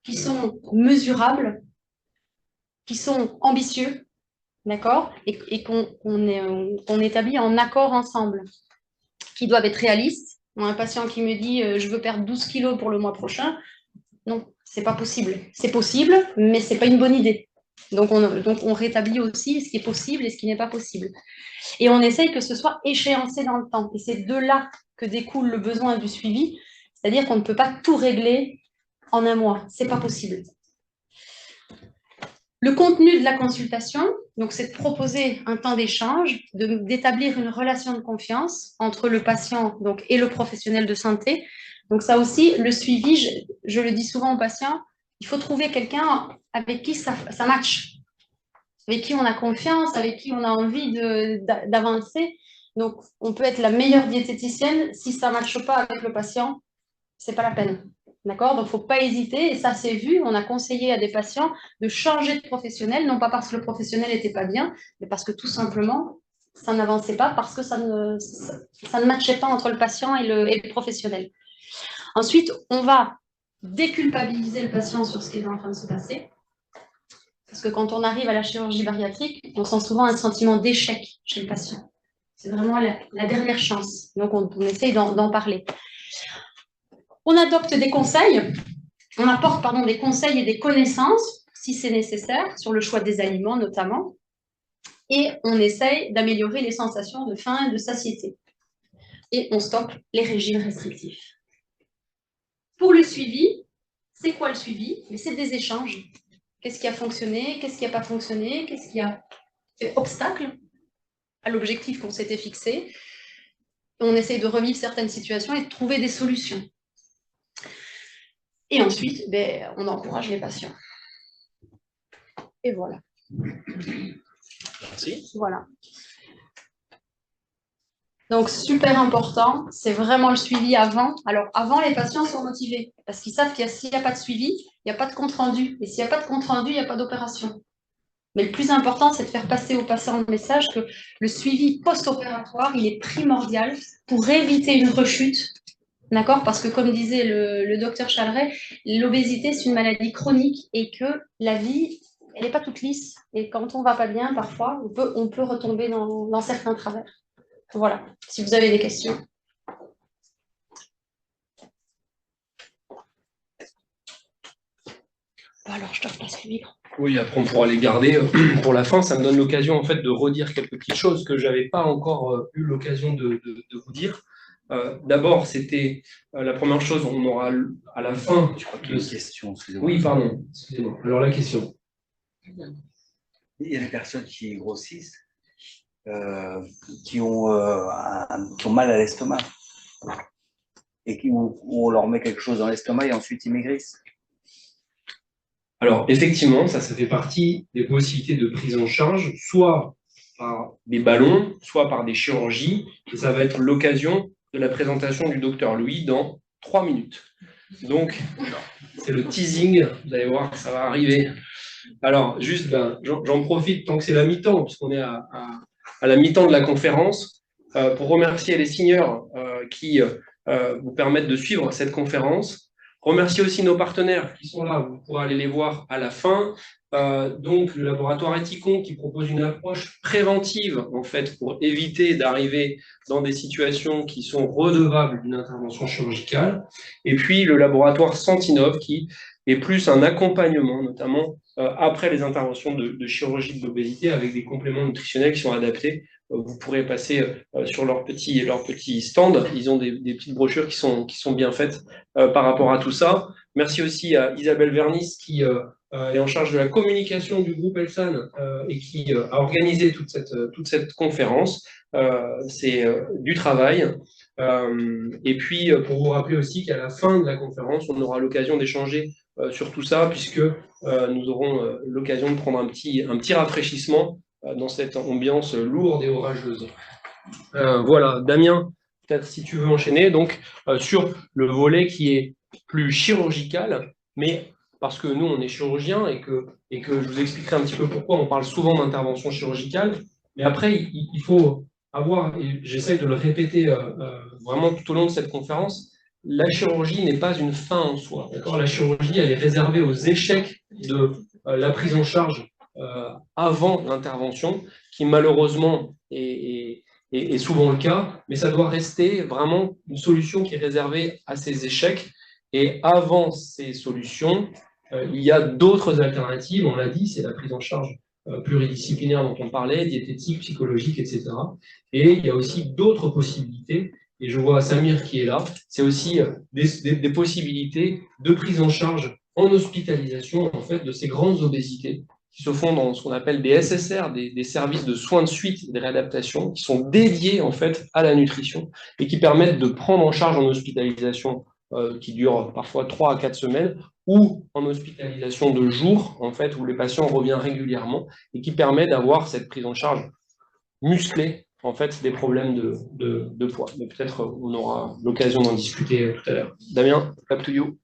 qui sont mesurables, qui sont ambitieux, d'accord, et qu'on établit en accord ensemble, qui doivent être réalistes. Un patient qui me dit je veux perdre 12 kilos pour le mois prochain, non, c'est pas possible. C'est possible, mais c'est pas une bonne idée. Donc on rétablit aussi ce qui est possible et ce qui n'est pas possible. Et on essaye que ce soit échéancé dans le temps. Et c'est de là que découle le besoin du suivi, c'est-à-dire qu'on ne peut pas tout régler en un mois. C'est pas possible. Le contenu de la consultation, donc, c'est de proposer un temps d'échange, d'établir une relation de confiance entre le patient donc, et le professionnel de santé. Donc ça aussi, le suivi, je le dis souvent aux patients, il faut trouver quelqu'un avec qui ça match, avec qui on a confiance, avec qui on a envie d'avancer. Donc, on peut être la meilleure diététicienne, si ça ne matche pas avec le patient, ce n'est pas la peine. D'accord? Donc, il ne faut pas hésiter, et ça c'est vu, on a conseillé à des patients de changer de professionnel, non pas parce que le professionnel n'était pas bien, mais parce que tout simplement, ça n'avançait pas, parce que ça ne matchait pas entre le patient et le professionnel. Ensuite, on va déculpabiliser le patient sur ce qui est en train de se passer, parce que quand on arrive à la chirurgie bariatrique, on sent souvent un sentiment d'échec chez le patient. C'est vraiment la dernière chance, donc on essaye d'en parler. On adopte des conseils, on apporte des conseils et des connaissances, si c'est nécessaire, sur le choix des aliments notamment, et on essaye d'améliorer les sensations de faim et de satiété. Et on stoppe les régimes restrictifs. Pour le suivi, c'est quoi le suivi? Mais c'est des échanges. Qu'est-ce qui a fonctionné? Qu'est-ce qui n'a pas fonctionné? Qu'est-ce qui a fait obstacle à l'objectif qu'on s'était fixé? On essaye de revivre certaines situations et de trouver des solutions. Et ensuite, on encourage les patients. Et voilà. Merci. Voilà. Donc, super important, c'est vraiment le suivi avant. Alors, avant, les patients sont motivés parce qu'ils savent que s'il n'y a pas de suivi, il n'y a pas de compte-rendu. Et s'il n'y a pas de compte-rendu, il n'y a pas d'opération. Mais le plus important, c'est de faire passer aux patients le message que le suivi post-opératoire, il est primordial pour éviter une rechute. D'accord? Parce que, comme disait le docteur Chaleret, l'obésité, c'est une maladie chronique et que la vie, elle n'est pas toute lisse. Et quand on ne va pas bien, parfois, on peut retomber dans certains travers. Voilà, si vous avez des questions. Alors, je te repasse le micro. Oui, après on pourra les garder pour la fin. Ça me donne l'occasion en fait de redire quelques petites choses que je n'avais pas encore eu l'occasion de vous dire. D'abord, c'était la première chose, on aura à la fin. Je crois qu'il y a une question, excusez-moi. Oui, pardon, excusez-moi. Alors la question. Il y a des personnes qui grossissent, qui ont mal à l'estomac, et où on leur met quelque chose dans l'estomac et ensuite ils maigrissent. Alors, effectivement, ça fait partie des possibilités de prise en charge, soit par des ballons, soit par des chirurgies, et ça va être l'occasion de la présentation du docteur Louis dans 3 minutes. Donc, c'est le teasing, vous allez voir que ça va arriver. Alors, juste, j'en profite tant que c'est la mi-temps, puisqu'on est à la mi-temps de la conférence, pour remercier les seniors qui vous permettent de suivre cette conférence. Remercier aussi nos partenaires qui sont là, vous pourrez aller les voir à la fin. Donc, le laboratoire Eticon qui propose une approche préventive, en fait, pour éviter d'arriver dans des situations qui sont redevables d'une intervention chirurgicale. Et puis, le laboratoire Sentinov qui est plus un accompagnement, notamment après les interventions de chirurgie de l'obésité avec des compléments nutritionnels qui sont adaptés. Vous pourrez passer sur leur petit stand. Ils ont des petites brochures qui sont bien faites par rapport à tout ça. Merci aussi à Isabelle Vernis qui est en charge de la communication du groupe Elsan et qui a organisé toute cette conférence. C'est du travail. Et puis, pour vous rappeler aussi qu'à la fin de la conférence, on aura l'occasion d'échanger sur tout ça, puisque nous aurons l'occasion de prendre un petit rafraîchissement dans cette ambiance lourde et orageuse. Voilà, Damien, peut-être si tu veux enchaîner, donc sur le volet qui est plus chirurgical, mais parce que nous, on est chirurgiens et que je vous expliquerai un petit peu pourquoi on parle souvent d'intervention chirurgicale, mais après, il faut avoir, et j'essaie de le répéter vraiment tout au long de cette conférence, la chirurgie n'est pas une fin en soi. La chirurgie, elle est réservée aux échecs de la prise en charge avant l'intervention, qui malheureusement est souvent le cas, mais ça doit rester vraiment une solution qui est réservée à ces échecs. Et avant ces solutions, il y a d'autres alternatives, on l'a dit, c'est la prise en charge pluridisciplinaire dont on parlait, diététique, psychologique, etc. Et il y a aussi d'autres possibilités, et je vois Samir qui est là, c'est aussi des possibilités de prise en charge en hospitalisation en fait, de ces grandes obésités qui se font dans ce qu'on appelle des SSR, des services de soins de suite et de réadaptation, qui sont dédiés en fait à la nutrition et qui permettent de prendre en charge en hospitalisation qui dure parfois 3 à 4 semaines, ou en hospitalisation de jour, en fait, où le patient revient régulièrement et qui permet d'avoir cette prise en charge musclée, en fait, des problèmes de poids. Mais peut-être on aura l'occasion d'en discuter tout à l'heure. Damien, up to you.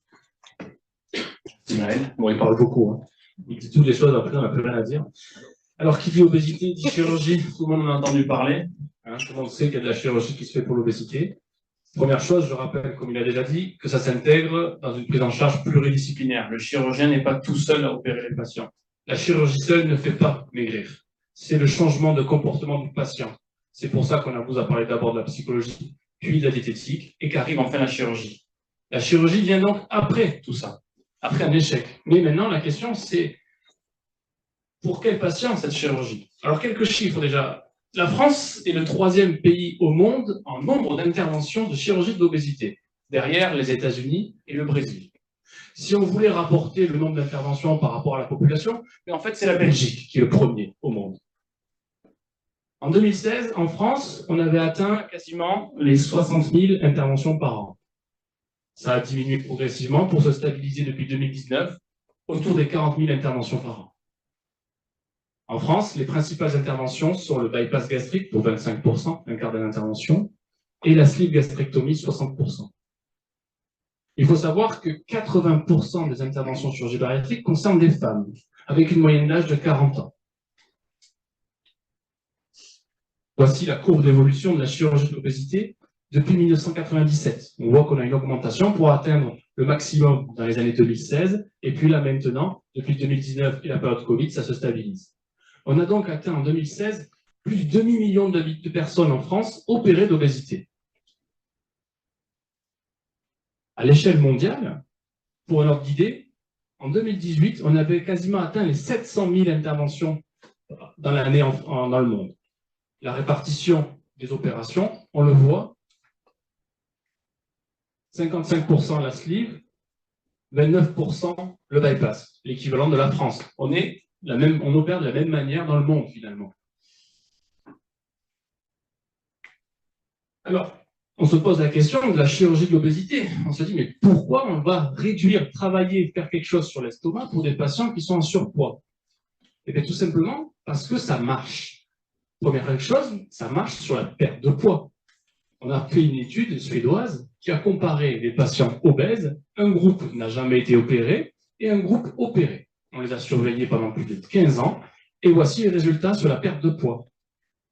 Ismaël, bon, il parle beaucoup. Hein. Il dit toutes les choses, après, on n'a plus rien à dire. Alors, qui dit obésité, dit chirurgie, tout le monde en a entendu parler. Hein, tout le monde sait qu'il y a de la chirurgie qui se fait pour l'obésité. Première chose, je rappelle, comme il a déjà dit, que ça s'intègre dans une prise en charge pluridisciplinaire. Le chirurgien n'est pas tout seul à opérer les patients. La chirurgie seule ne fait pas maigrir. C'est le changement de comportement du patient. C'est pour ça qu'on vous a parlé d'abord de la psychologie, puis de la diététique, et qu'arrive enfin la chirurgie. La chirurgie vient donc après tout ça, après un échec. Mais maintenant, la question, c'est pour quel patient cette chirurgie? Alors, quelques chiffres déjà. La France est le 3e pays au monde en nombre d'interventions de chirurgie de l'obésité, derrière les États-Unis et le Brésil. Si on voulait rapporter le nombre d'interventions par rapport à la population, mais en fait, c'est la Belgique qui est le premier au monde. En 2016, en France, on avait atteint quasiment les 60 000 interventions par an. Ça a diminué progressivement pour se stabiliser depuis 2019 autour des 40 000 interventions par an. En France, les principales interventions sont le bypass gastrique pour 25%, un quart de l'intervention, et la sleeve gastrectomie, 60%. Il faut savoir que 80% des interventions chirurgie bariatrique concernent des femmes, avec une moyenne d'âge de 40 ans. Voici la courbe d'évolution de la chirurgie de l'obésité depuis 1997. On voit qu'on a une augmentation pour atteindre le maximum dans les années 2016, et puis là maintenant, depuis 2019 et la période Covid, ça se stabilise. On a donc atteint en 2016 plus de demi-million de personnes en France opérées d'obésité. À l'échelle mondiale, pour un ordre d'idée, en 2018, on avait quasiment atteint les 700 000 interventions dans l'année dans le monde. La répartition des opérations, on le voit, 55% la sleeve, 29% le bypass, l'équivalent de la France. On opère de la même manière dans le monde, finalement. Alors, on se pose la question de la chirurgie de l'obésité. On se dit, mais pourquoi on va réduire, travailler, faire quelque chose sur l'estomac pour des patients qui sont en surpoids? Eh bien, tout simplement parce que ça marche. Première chose, ça marche sur la perte de poids. On a fait une étude suédoise qui a comparé les patients obèses. Un groupe n'a jamais été opéré et un groupe opéré. On les a surveillés pendant plus de 15 ans, et voici les résultats sur la perte de poids.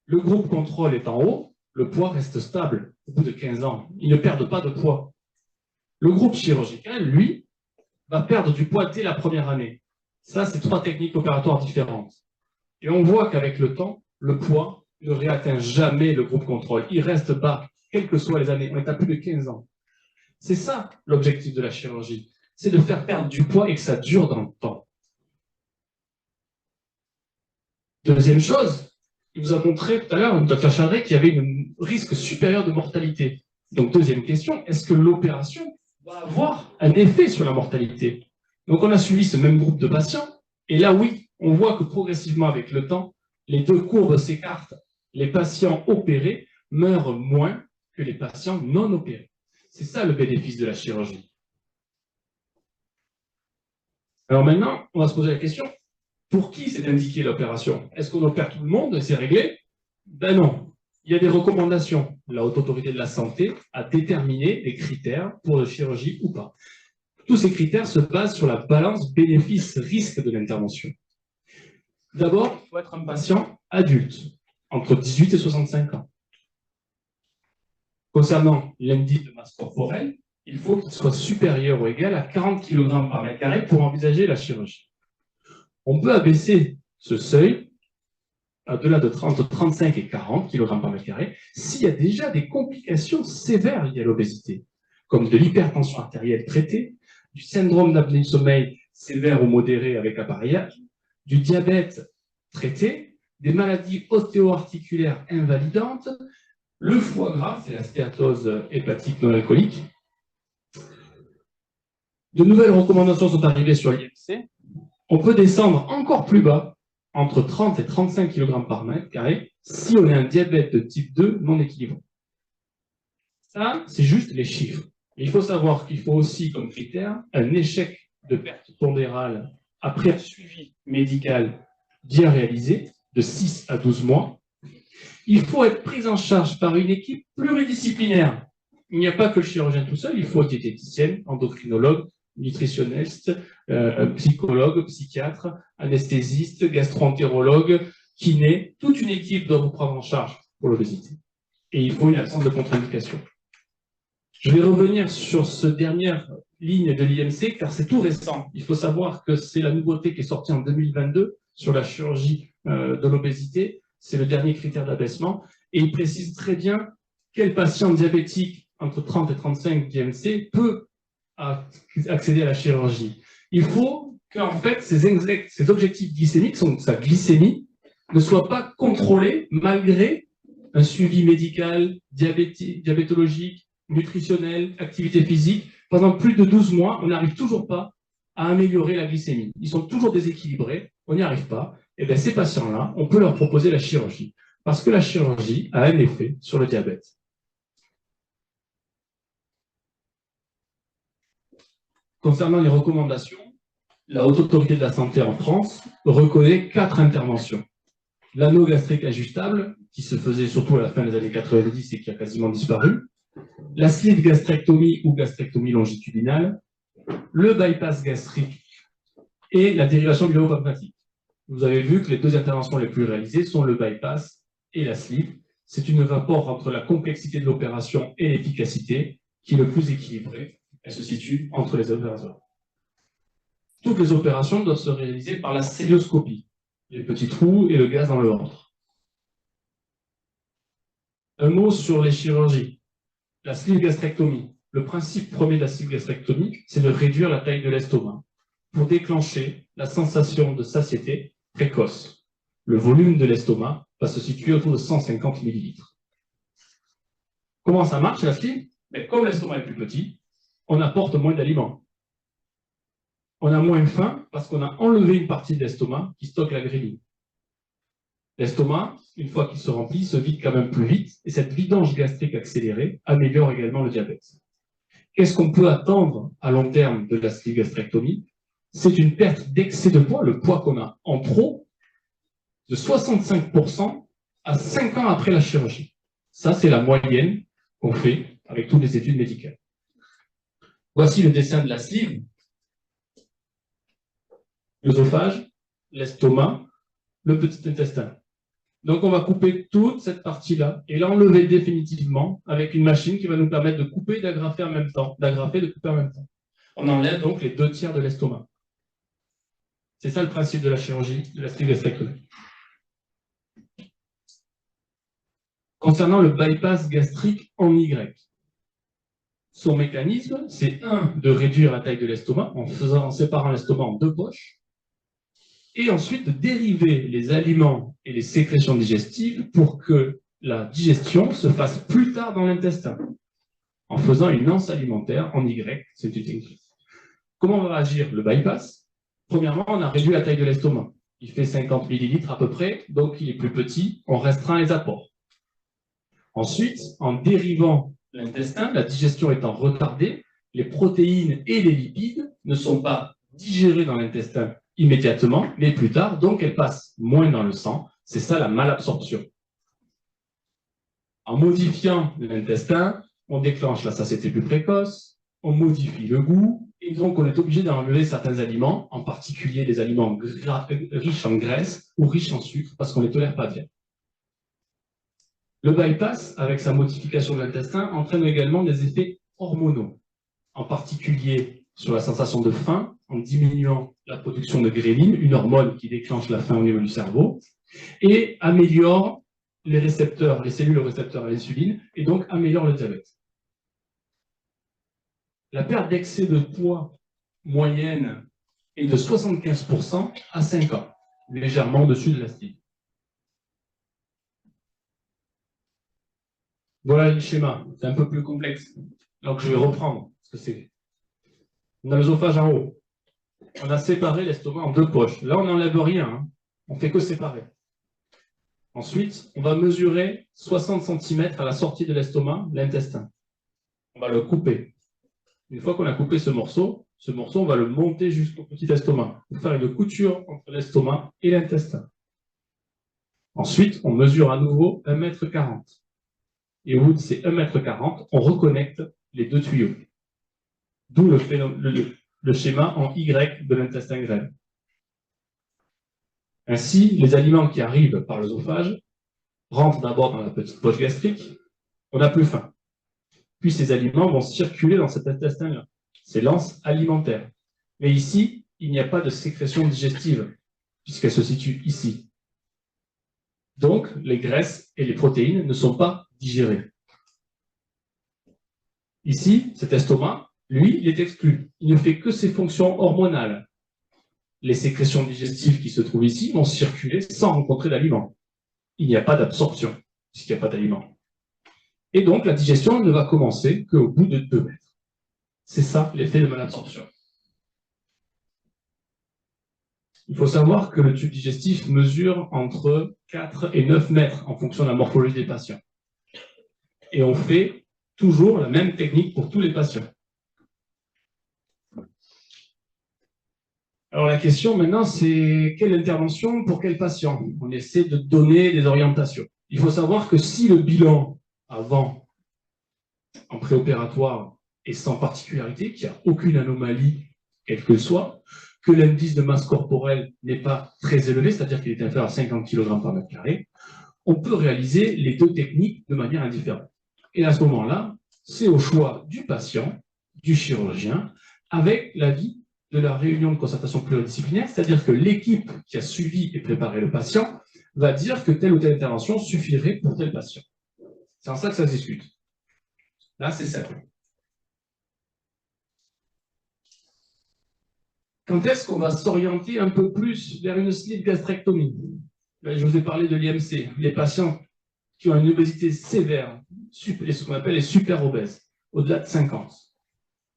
Le groupe contrôle est en haut, le poids reste stable au bout de 15 ans. Ils ne perdent pas de poids. Le groupe chirurgical, lui, va perdre du poids dès la première année. Ça, c'est 3 techniques opératoires différentes. Et on voit qu'avec le temps, le poids ne réatteint jamais le groupe contrôle. Il reste bas, quelles que soient les années. On est à plus de 15 ans. C'est ça l'objectif de la chirurgie. C'est de faire perdre du poids et que ça dure dans le temps. Deuxième chose, il vous a montré tout à l'heure, le docteur Chadré, qu'il y avait un risque supérieur de mortalité. Donc, deuxième question, est-ce que l'opération va avoir un effet sur la mortalité? Donc, on a suivi ce même groupe de patients, et là, oui, on voit que progressivement, avec le temps, les deux courbes s'écartent. Les patients opérés meurent moins que les patients non opérés. C'est ça le bénéfice de la chirurgie. Alors maintenant, on va se poser la question, pour qui c'est indiqué l'opération? Est-ce qu'on opère tout le monde et c'est réglé? Ben non. Il y a des recommandations. La Haute Autorité de la Santé a déterminé les critères pour la chirurgie ou pas. Tous ces critères se basent sur la balance bénéfice-risque de l'intervention. D'abord, il faut être un patient adulte, entre 18 et 65 ans. Concernant l'indice de masse corporelle, il faut qu'il soit supérieur ou égal à 40 kg par mètre carré pour envisager la chirurgie. On peut abaisser ce seuil au-delà de 35 et 40 kg par mètre carré s'il y a déjà des complications sévères liées à l'obésité, comme de l'hypertension artérielle traitée, du syndrome d'apnée du sommeil sévère ou modéré avec appareillage, du diabète traité, des maladies ostéo-articulaires invalidantes, le foie gras, c'est la stéatose hépatique non alcoolique. De nouvelles recommandations sont arrivées sur l'IMC. On peut descendre encore plus bas, entre 30 et 35 kg par mètre carré, si on a un diabète de type 2 non équilibré. Ça, c'est juste les chiffres. Il faut savoir qu'il faut aussi, comme critère, un échec de perte pondérale après un suivi médical bien réalisé, de 6 à 12 mois. Il faut être pris en charge par une équipe pluridisciplinaire. Il n'y a pas que le chirurgien tout seul, il faut diététicienne, endocrinologue, nutritionniste, psychologue, psychiatre, anesthésiste, gastro-entérologue, kiné. Toute une équipe doit vous prendre en charge pour l'obésité. Et il faut une absence de contre-indication. Je vais revenir sur cette dernière ligne de l'IMC, car c'est tout récent. Il faut savoir que c'est la nouveauté qui est sortie en 2022 sur la chirurgie de l'obésité. C'est le dernier critère d'abaissement. Et il précise très bien quel patient diabétique entre 30 et 35 d'IMC peut accéder à la chirurgie. Il faut qu'en fait, ces objectifs glycémiques, sa glycémie, ne soient pas contrôlés malgré un suivi médical, diabétologique, nutritionnel, activité physique. Pendant plus de 12 mois, on n'arrive toujours pas à améliorer la glycémie. Ils sont toujours déséquilibrés, on n'y arrive pas. Et bien ces patients-là, on peut leur proposer la chirurgie. Parce que la chirurgie a un effet sur le diabète. Concernant les recommandations, la Haute Autorité de la Santé en France reconnaît 4 interventions. L'anneau gastrique ajustable, qui se faisait surtout à la fin des années 90 et qui a quasiment disparu, la sleeve gastrectomie ou gastrectomie longitudinale, le bypass gastrique et la dérivation bilirubin-pneumatique. Vous avez vu que les 2 interventions les plus réalisées sont le bypass et la sleeve. C'est un rapport entre la complexité de l'opération et l'efficacité qui est le plus équilibré. Elle se situe entre les opérations. Toutes les opérations doivent se réaliser par la célioscopie, les petits trous et le gaz dans le ventre. Un mot sur les chirurgies. La sleeve gastrectomie. Le principe premier de la sleeve gastrectomie, c'est de réduire la taille de l'estomac pour déclencher la sensation de satiété précoce. Le volume de l'estomac va se situer autour de 150 ml. Comment ça marche la sleeve? Comme l'estomac est plus petit, on apporte moins d'aliments. On a moins faim parce qu'on a enlevé une partie de l'estomac qui stocke la gréline. L'estomac, une fois qu'il se remplit, se vide quand même plus vite, et cette vidange gastrique accélérée améliore également le diabète. Qu'est-ce qu'on peut attendre à long terme de la sleeve gastrectomie? C'est une perte d'excès de poids, le poids qu'on a en trop, de 65% à 5 ans après la chirurgie. Ça, c'est la moyenne qu'on fait avec toutes les études médicales. Voici le dessin de la sleeve. L'œsophage, l'estomac, le petit intestin. Donc, on va couper toute cette partie-là et l'enlever définitivement avec une machine qui va nous permettre de couper et d'agrafer en même temps. D'agrafer et de couper en même temps. On enlève donc les 2 tiers de l'estomac. C'est ça le principe de la chirurgie de la sleeve gastrectomie. Concernant le bypass gastrique en Y, son mécanisme, c'est de réduire la taille de l'estomac en séparant l'estomac en 2 poches et ensuite de dériver les aliments et les sécrétions digestives pour que la digestion se fasse plus tard dans l'intestin, en faisant une anse alimentaire en Y, c'est une technique. Comment va agir le bypass? Premièrement, on a réduit la taille de l'estomac. Il fait 50 millilitres à peu près, donc il est plus petit, on restreint les apports. Ensuite, en dérivant l'intestin, la digestion étant retardée, les protéines et les lipides ne sont pas digérés dans l'intestin immédiatement, mais plus tard, donc elles passent moins dans le sang. C'est ça la malabsorption. En modifiant l'intestin, on déclenche la satiété plus précoce, on modifie le goût, et donc on est obligé d'enlever certains aliments, en particulier les aliments riches en graisse ou riches en sucre, parce qu'on ne les tolère pas bien. Le bypass, avec sa modification de l'intestin, entraîne également des effets hormonaux, en particulier sur la sensation de faim, en diminuant la production de gréline, une hormone qui déclenche la faim au niveau du cerveau, et améliore les récepteurs, les cellules récepteurs à l'insuline, et donc améliore le diabète. La perte d'excès de poids moyenne est de 75% à 5 ans, légèrement au-dessus de la cible. Voilà le schéma, c'est un peu plus complexe. Donc je vais reprendre, parce que c'est... On a l'œsophage en haut. On a séparé l'estomac en deux poches. Là, on n'enlève rien, hein. On fait que séparer. Ensuite, on va mesurer 60 cm à la sortie de l'estomac, l'intestin. On va le couper. Une fois qu'on a coupé ce morceau, on va le monter jusqu'au petit estomac pour faire une couture entre l'estomac et l'intestin. Ensuite, on mesure à nouveau 1,40 m. Et au bout de ces 1,40 m, on reconnecte les deux tuyaux. D'où le schéma en Y de l'intestin grêle. Ainsi, les aliments qui arrivent par l'œsophage rentrent d'abord dans la petite poche gastrique, on n'a plus faim. Puis ces aliments vont circuler dans cet intestin-là. C'est l'anse alimentaire. Mais ici, il n'y a pas de sécrétion digestive, puisqu'elle se situe ici. Donc, les graisses et les protéines ne sont pas digérées. Ici, cet estomac, lui, il est exclu. Il ne fait que ses fonctions hormonales. Les sécrétions digestives qui se trouvent ici vont circuler sans rencontrer d'aliment. Il n'y a pas d'absorption, puisqu'il n'y a pas d'aliment. Et donc, la digestion ne va commencer qu'au bout de 2 mètres. C'est ça l'effet de malabsorption. Il faut savoir que le tube digestif mesure entre 4 et 9 mètres en fonction de la morphologie des patients. Et on fait toujours la même technique pour tous les patients. Alors la question maintenant, c'est quelle intervention pour quel patient? On essaie de donner des orientations. Il faut savoir que si le bilan avant, en préopératoire, est sans particularité, qu'il n'y a aucune anomalie, quelle que soit, que l'indice de masse corporelle n'est pas très élevé, c'est-à-dire qu'il est inférieur à 50 kg par mètre carré, on peut réaliser les deux techniques de manière indifférente. Et à ce moment-là, c'est au choix du patient, du chirurgien, avec l'avis de la réunion de concertation pluridisciplinaire, c'est-à-dire que l'équipe qui a suivi et préparé le patient va dire que telle ou telle intervention suffirait pour tel patient. C'est en ça que ça se discute. Là, c'est simple. Quand est-ce qu'on va s'orienter un peu plus vers une sleeve gastrectomie? Je vous ai parlé de l'IMC, les patients qui ont une obésité sévère, ce qu'on appelle les super obèses, au-delà de 50.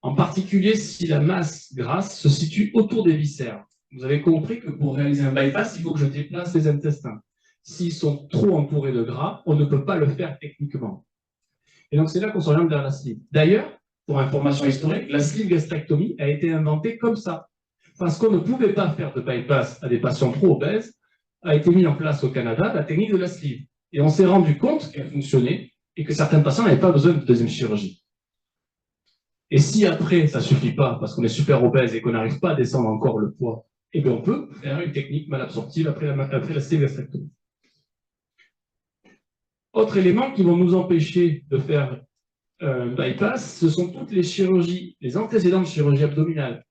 En particulier si la masse grasse se situe autour des viscères. Vous avez compris que pour réaliser un bypass, il faut que je déplace les intestins. S'ils sont trop entourés de gras, on ne peut pas le faire techniquement. Et donc c'est là qu'on s'oriente vers la sleeve. D'ailleurs, pour information historique, la sleeve gastrectomie a été inventée comme ça. Parce qu'on ne pouvait pas faire de bypass à des patients trop obèses, a été mis en place au Canada la technique de la sleeve. Et on s'est rendu compte qu'elle fonctionnait et que certains patients n'avaient pas besoin de deuxième chirurgie. Et si après, ça ne suffit pas, parce qu'on est super obèse et qu'on n'arrive pas à descendre encore le poids, eh bien on peut faire une technique malabsorptive après la sleeve gastrectomie. Autre élément qui vont nous empêcher de faire un bypass, ce sont toutes les chirurgies, les antécédents de chirurgie abdominale.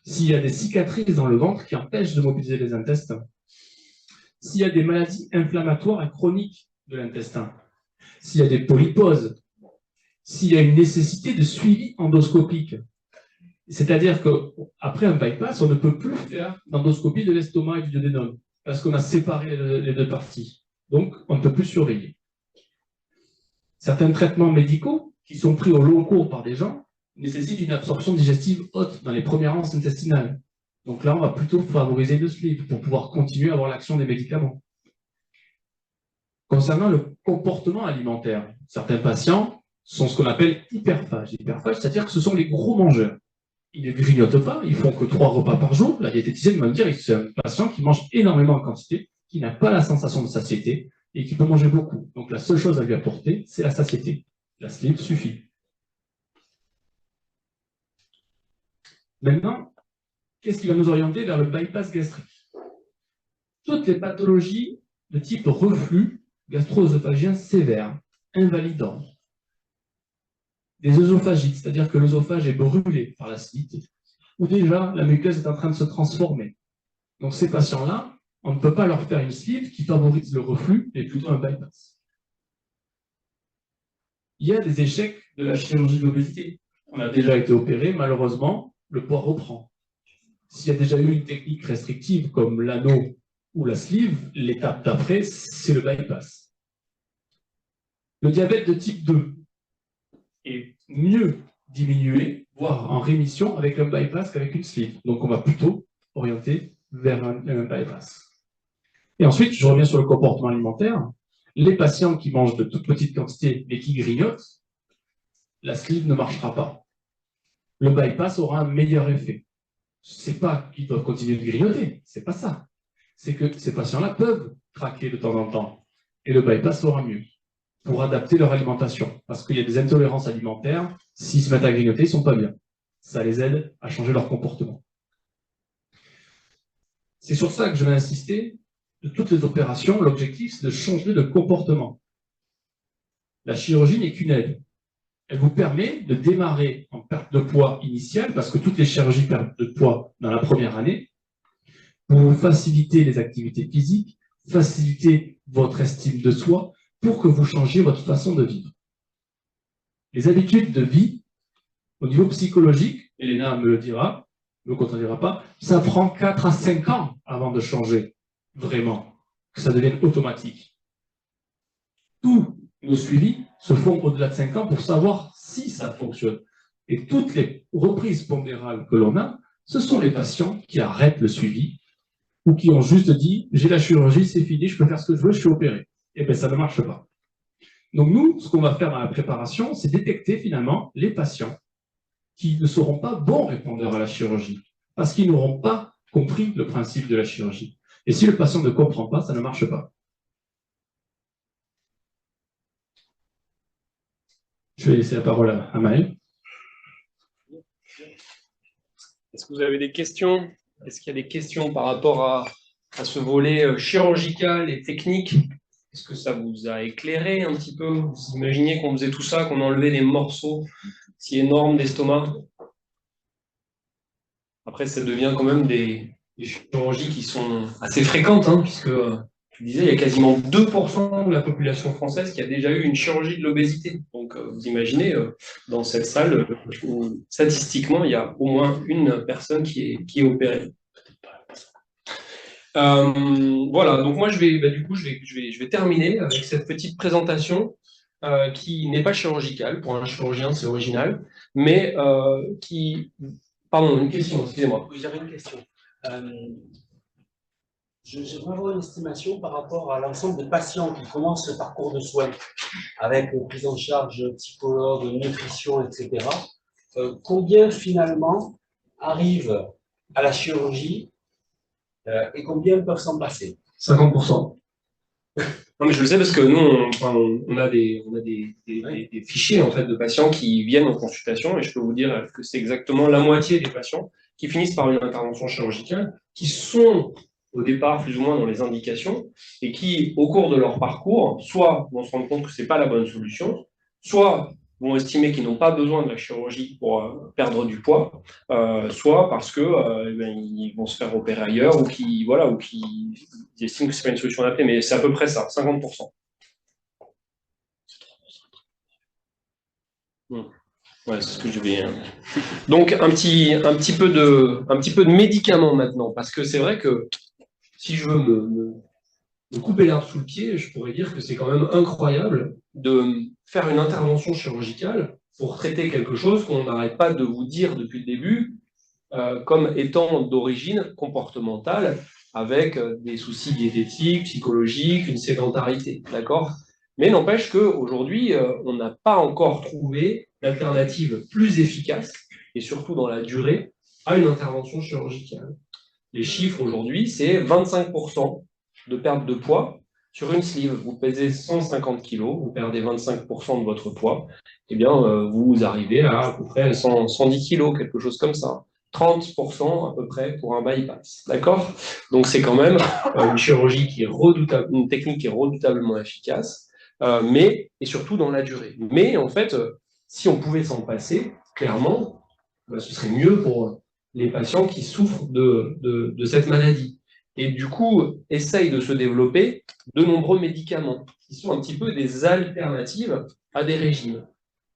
S'il y a des cicatrices dans le ventre qui empêchent de mobiliser les intestins, s'il y a des maladies inflammatoires et chroniques de l'intestin, s'il y a des polyposes, s'il y a une nécessité de suivi endoscopique, C'est-à-dire qu'après un bypass, on ne peut plus faire d'endoscopie de l'estomac et du duodénum, parce qu'on a séparé les deux parties. Donc, on ne peut plus surveiller. Certains traitements médicaux, qui sont pris au long cours par des gens, nécessitent une absorption digestive haute dans les premières anses intestinales. Donc là, on va plutôt favoriser le sleeve pour pouvoir continuer à avoir l'action des médicaments. Concernant le comportement alimentaire, certains patients sont ce qu'on appelle hyperphages. Hyperphages, c'est-à-dire que ce sont les gros mangeurs. Ils ne grignotent pas, ils font que 3 repas par jour. La diététicienne va me dire que c'est un patient qui mange énormément en quantité, qui n'a pas la sensation de satiété et qui peut manger beaucoup. Donc la seule chose à lui apporter, c'est la satiété. La sleeve suffit. Maintenant, qu'est-ce qui va nous orienter vers le bypass gastrique? Toutes les pathologies de type reflux gastro-œsophagien sévère, invalidant, des œsophagites, c'est-à-dire que l'œsophage est brûlé par l'acidité, ou déjà la muqueuse est en train de se transformer. Donc ces patients-là, on ne peut pas leur faire une sleeve qui favorise le reflux, mais plutôt un bypass. Il y a des échecs de la chirurgie de l'obésité. On a déjà été opéré, malheureusement, le poids reprend. S'il y a déjà eu une technique restrictive comme l'anneau ou la sleeve, l'étape d'après, c'est le bypass. Le diabète de type 2 est mieux diminué, voire en rémission, avec un bypass qu'avec une sleeve. Donc on va plutôt orienter vers un bypass. Et ensuite, je reviens sur le comportement alimentaire. Les patients qui mangent de toutes petites quantités mais qui grignotent, la sleeve ne marchera pas. Le bypass aura un meilleur effet. C'est pas qu'ils doivent continuer de grignoter, c'est pas ça. C'est que ces patients-là peuvent craquer de temps en temps. Et le bypass sera mieux pour adapter leur alimentation. Parce qu'il y a des intolérances alimentaires, s'ils se mettent à grignoter, ils ne sont pas bien. Ça les aide à changer leur comportement. C'est sur ça que je vais insister. De toutes les opérations, l'objectif, c'est de changer de comportement. La chirurgie n'est qu'une aide. Elle vous permet de démarrer en perte de poids initiale, parce que toutes les chirurgies perdent de poids dans la première année, pour vous faciliter les activités physiques, faciliter votre estime de soi, pour que vous changiez votre façon de vivre. Les habitudes de vie, au niveau psychologique, Elena me le dira, ne me contredira pas, ça prend 4 à 5 ans avant de changer, vraiment, que ça devienne automatique. Tous nos suivis se font au-delà de 5 ans pour savoir si ça fonctionne. Et toutes les reprises pondérales que l'on a, ce sont les patients qui arrêtent le suivi ou qui ont juste dit « j'ai la chirurgie, c'est fini, je peux faire ce que je veux, je suis opéré ». Eh bien, ça ne marche pas. Donc nous, ce qu'on va faire dans la préparation, c'est détecter finalement les patients qui ne seront pas bons répondeurs à la chirurgie, parce qu'ils n'auront pas compris le principe de la chirurgie. Et si le patient ne comprend pas, ça ne marche pas. Je vais laisser la parole à Maël. Est-ce que vous avez des questions? Est-ce qu'il y a des questions par rapport à ce volet chirurgical et technique? Est-ce que ça vous a éclairé un petit peu? Vous imaginez qu'on faisait tout ça, qu'on enlevait les morceaux si énormes d'estomac? Après, ça devient quand même des chirurgies qui sont assez fréquentes, hein, puisque, tu disais, il y a quasiment 2% de la population française qui a déjà eu une chirurgie de l'obésité. Donc, vous imaginez, dans cette salle, statistiquement, il y a au moins une personne qui est opérée. Voilà, donc moi, je vais terminer avec cette petite présentation qui n'est pas chirurgicale. Pour un chirurgien, c'est original, mais qui... Pardon, une question, excusez-moi. Oui, j'avais une question. J'aimerais avoir une estimation par rapport à l'ensemble des patients qui commencent le parcours de soins avec prise en charge psychologue, nutrition, etc. Combien finalement arrivent à la chirurgie et combien peuvent s'en passer? 50%. Non, mais je le sais parce que nous, on a des fichiers en fait, de patients qui viennent en consultation et je peux vous dire que c'est exactement la moitié des patients qui finissent par une intervention chirurgicale, qui sont au départ plus ou moins dans les indications et qui, au cours de leur parcours, soit vont se rendre compte que ce n'est pas la bonne solution, soit vont estimer qu'ils n'ont pas besoin de la chirurgie pour perdre du poids, soit parce que ils vont se faire opérer ailleurs ou qu'ils estiment que ce n'est pas une solution adaptée, mais c'est à peu près ça, 50%. Ouais, c'est ce que je vais. Donc, un petit peu de médicaments maintenant, parce que c'est vrai que si je veux me couper l'herbe sous le pied, je pourrais dire que c'est quand même incroyable de faire une intervention chirurgicale pour traiter quelque chose qu'on n'arrête pas de vous dire depuis le début, comme étant d'origine comportementale, avec des soucis diététiques, psychologiques, une sédentarité, d'accord? Mais n'empêche qu'aujourd'hui, on n'a pas encore trouvé d'alternative plus efficace, et surtout dans la durée, à une intervention chirurgicale. Les chiffres aujourd'hui, c'est 25% de perte de poids sur une sleeve. Vous pesez 150 kg, vous perdez 25% de votre poids, eh bien, vous arrivez à peu près 110 kg, quelque chose comme ça. 30% à peu près pour un bypass. D'accord? Donc c'est quand même une chirurgie qui est redoutable, une technique qui est redoutablement efficace, mais et surtout dans la durée. Mais en fait, si on pouvait s'en passer, clairement, ce serait mieux pour les patients qui souffrent de cette maladie. Et du coup, essayent de se développer de nombreux médicaments qui sont un petit peu des alternatives à des régimes.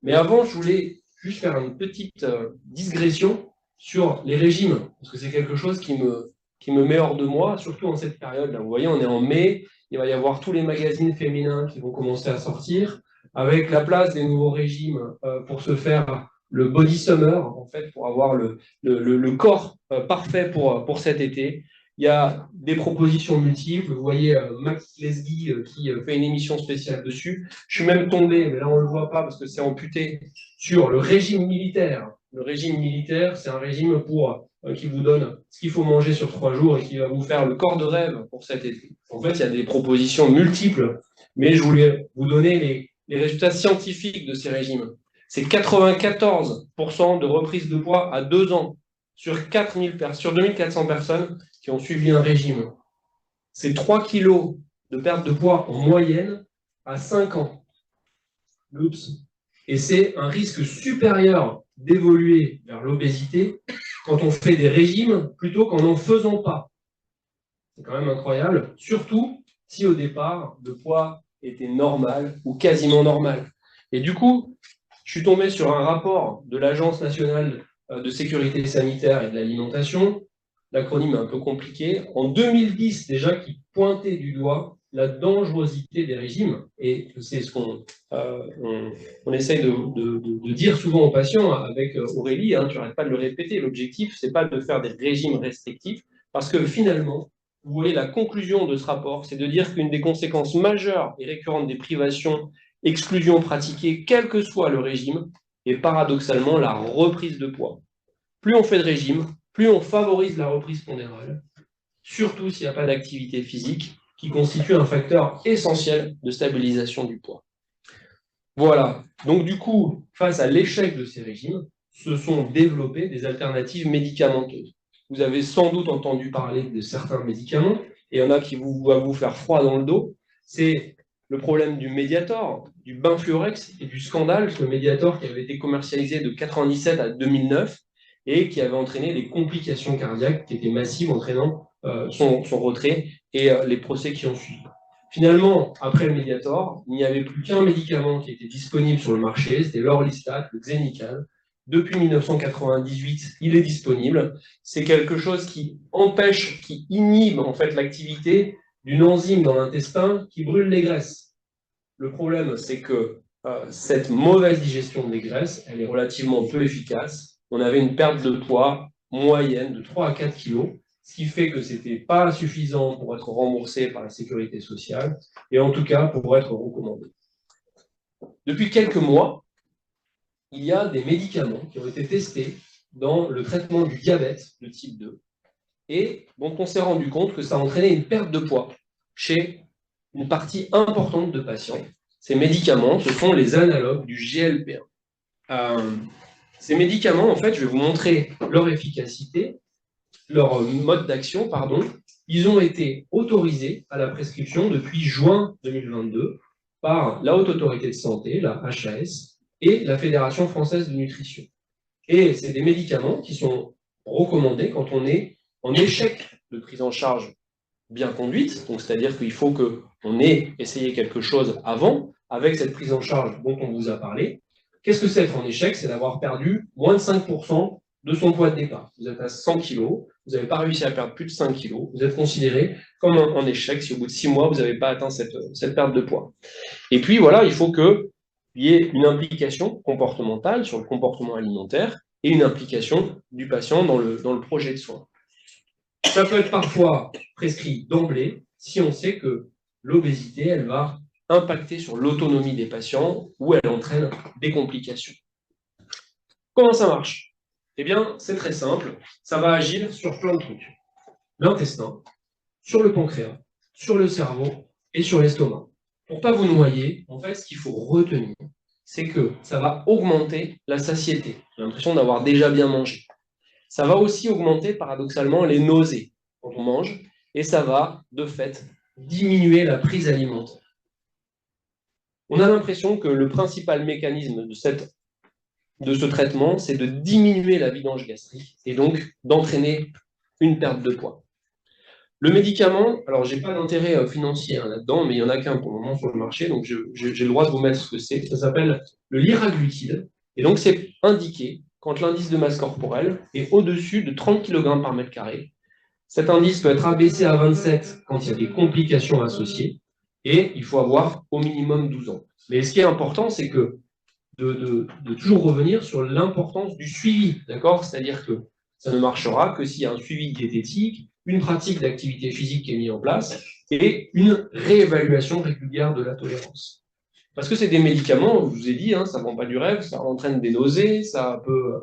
Mais avant, je voulais juste faire une petite digression sur les régimes, parce que c'est quelque chose qui me met hors de moi, surtout en cette période-là. Vous voyez, on est en mai, il va y avoir tous les magazines féminins qui vont commencer à sortir, avec la place des nouveaux régimes pour se faire le body summer, en fait, pour avoir le corps parfait pour cet été. Il y a des propositions multiples. Vous voyez Max Lesguy qui fait une émission spéciale dessus. Je suis même tombé, mais là on ne le voit pas parce que c'est amputé, sur le régime militaire. Le régime militaire, c'est un régime qui vous donne ce qu'il faut manger sur 3 jours et qui va vous faire le corps de rêve pour cet été. En fait, il y a des propositions multiples, mais je voulais vous donner les résultats scientifiques de ces régimes. C'est 94% de reprise de poids à 2 ans sur 2400 personnes qui ont suivi un régime. C'est 3 kilos de perte de poids en moyenne à 5 ans. Oups. Et c'est un risque supérieur d'évoluer vers l'obésité quand on fait des régimes plutôt qu'en n'en faisant pas. C'est quand même incroyable, surtout si au départ le poids était normal ou quasiment normal. Et du coup, je suis tombé sur un rapport de l'Agence nationale de sécurité sanitaire et de l'alimentation, l'acronyme est un peu compliqué, en 2010 déjà, qui pointait du doigt la dangerosité des régimes. Et c'est ce qu'on on essaye de dire souvent aux patients avec Aurélie, hein, tu n'arrêtes pas de le répéter, l'objectif, ce n'est pas de faire des régimes restrictifs, parce que finalement, vous voyez, la conclusion de ce rapport, c'est de dire qu'une des conséquences majeures et récurrentes des privations, exclusions pratiquées, quel que soit le régime, est paradoxalement la reprise de poids. Plus on fait de régime, plus on favorise la reprise pondérale, surtout s'il n'y a pas d'activité physique, qui constitue un facteur essentiel de stabilisation du poids. Voilà. Donc du coup, face à l'échec de ces régimes, se sont développées des alternatives médicamenteuses. Vous avez sans doute entendu parler de certains médicaments, et il y en a qui vont vous faire froid dans le dos. C'est le problème du Mediator, du Benfluorex et du scandale, ce Mediator qui avait été commercialisé de 1997 à 2009 et qui avait entraîné des complications cardiaques qui étaient massives, entraînant son retrait et les procès qui ont suivi. Finalement, après le Mediator, il n'y avait plus qu'un médicament qui était disponible sur le marché, c'était l'Orlistat, le Xenical. Depuis 1998, il est disponible. C'est quelque chose qui empêche, qui inhibe en fait l'activité d'une enzyme dans l'intestin qui brûle les graisses. Le problème, c'est que cette mauvaise digestion des graisses, elle est relativement peu efficace. On avait une perte de poids moyenne de 3 à 4 kg, ce qui fait que ce n'était pas suffisant pour être remboursé par la sécurité sociale, et en tout cas pour être recommandé. Depuis quelques mois, il y a des médicaments qui ont été testés dans le traitement du diabète de type 2, et dont on s'est rendu compte que ça entraînait une perte de poids chez une partie importante de patients. Ces médicaments, ce sont les analogues du GLP-1. Ces médicaments, en fait, je vais vous montrer leur efficacité, leur mode d'action, pardon. Ils ont été autorisés à la prescription depuis juin 2022 par la Haute Autorité de Santé, la HAS, et la Fédération Française de Nutrition. Et c'est des médicaments qui sont recommandés quand on est en échec de prise en charge bien conduite, donc c'est-à-dire qu'il faut qu'on ait essayé quelque chose avant, avec cette prise en charge dont on vous a parlé, qu'est-ce que c'est être en échec? C'est d'avoir perdu moins de 5% de son poids de départ. Vous êtes à 100 kg, vous n'avez pas réussi à perdre plus de 5 kg, vous êtes considéré comme en échec si au bout de 6 mois, vous n'avez pas atteint cette perte de poids. Et puis voilà, il faut qu'il y ait une implication comportementale sur le comportement alimentaire et une implication du patient dans le projet de soins. Ça peut être parfois prescrit d'emblée si on sait que l'obésité, elle va impacter sur l'autonomie des patients ou elle entraîne des complications. Comment ça marche? Eh bien, c'est très simple. Ça va agir sur plein de trucs. L'intestin, sur le pancréas, sur le cerveau et sur l'estomac. Pour ne pas vous noyer, en fait, ce qu'il faut retenir, c'est que ça va augmenter la satiété. J'ai l'impression d'avoir déjà bien mangé. Ça va aussi augmenter, paradoxalement, les nausées quand on mange, et ça va, de fait, diminuer la prise alimentaire. On a l'impression que le principal mécanisme de ce traitement, c'est de diminuer la vidange gastrique, et donc d'entraîner une perte de poids. Le médicament, alors j'ai pas d'intérêt financier là-dedans, mais il n'y en a qu'un pour le moment sur le marché, donc j'ai le droit de vous mettre ce que c'est. Ça s'appelle le liraglutide, et donc c'est indiqué quand l'indice de masse corporelle est au-dessus de 30 kg par mètre carré. Cet indice peut être abaissé à 27 quand il y a des complications associées, et il faut avoir au minimum 12 ans. Mais ce qui est important, c'est que de toujours revenir sur l'importance du suivi, d'accord? C'est-à-dire que ça ne marchera que s'il y a un suivi diététique, une pratique d'activité physique qui est mise en place et une réévaluation régulière de la tolérance. Parce que c'est des médicaments, je vous ai dit, ça ne vend pas du rêve, ça entraîne des nausées, ça peut,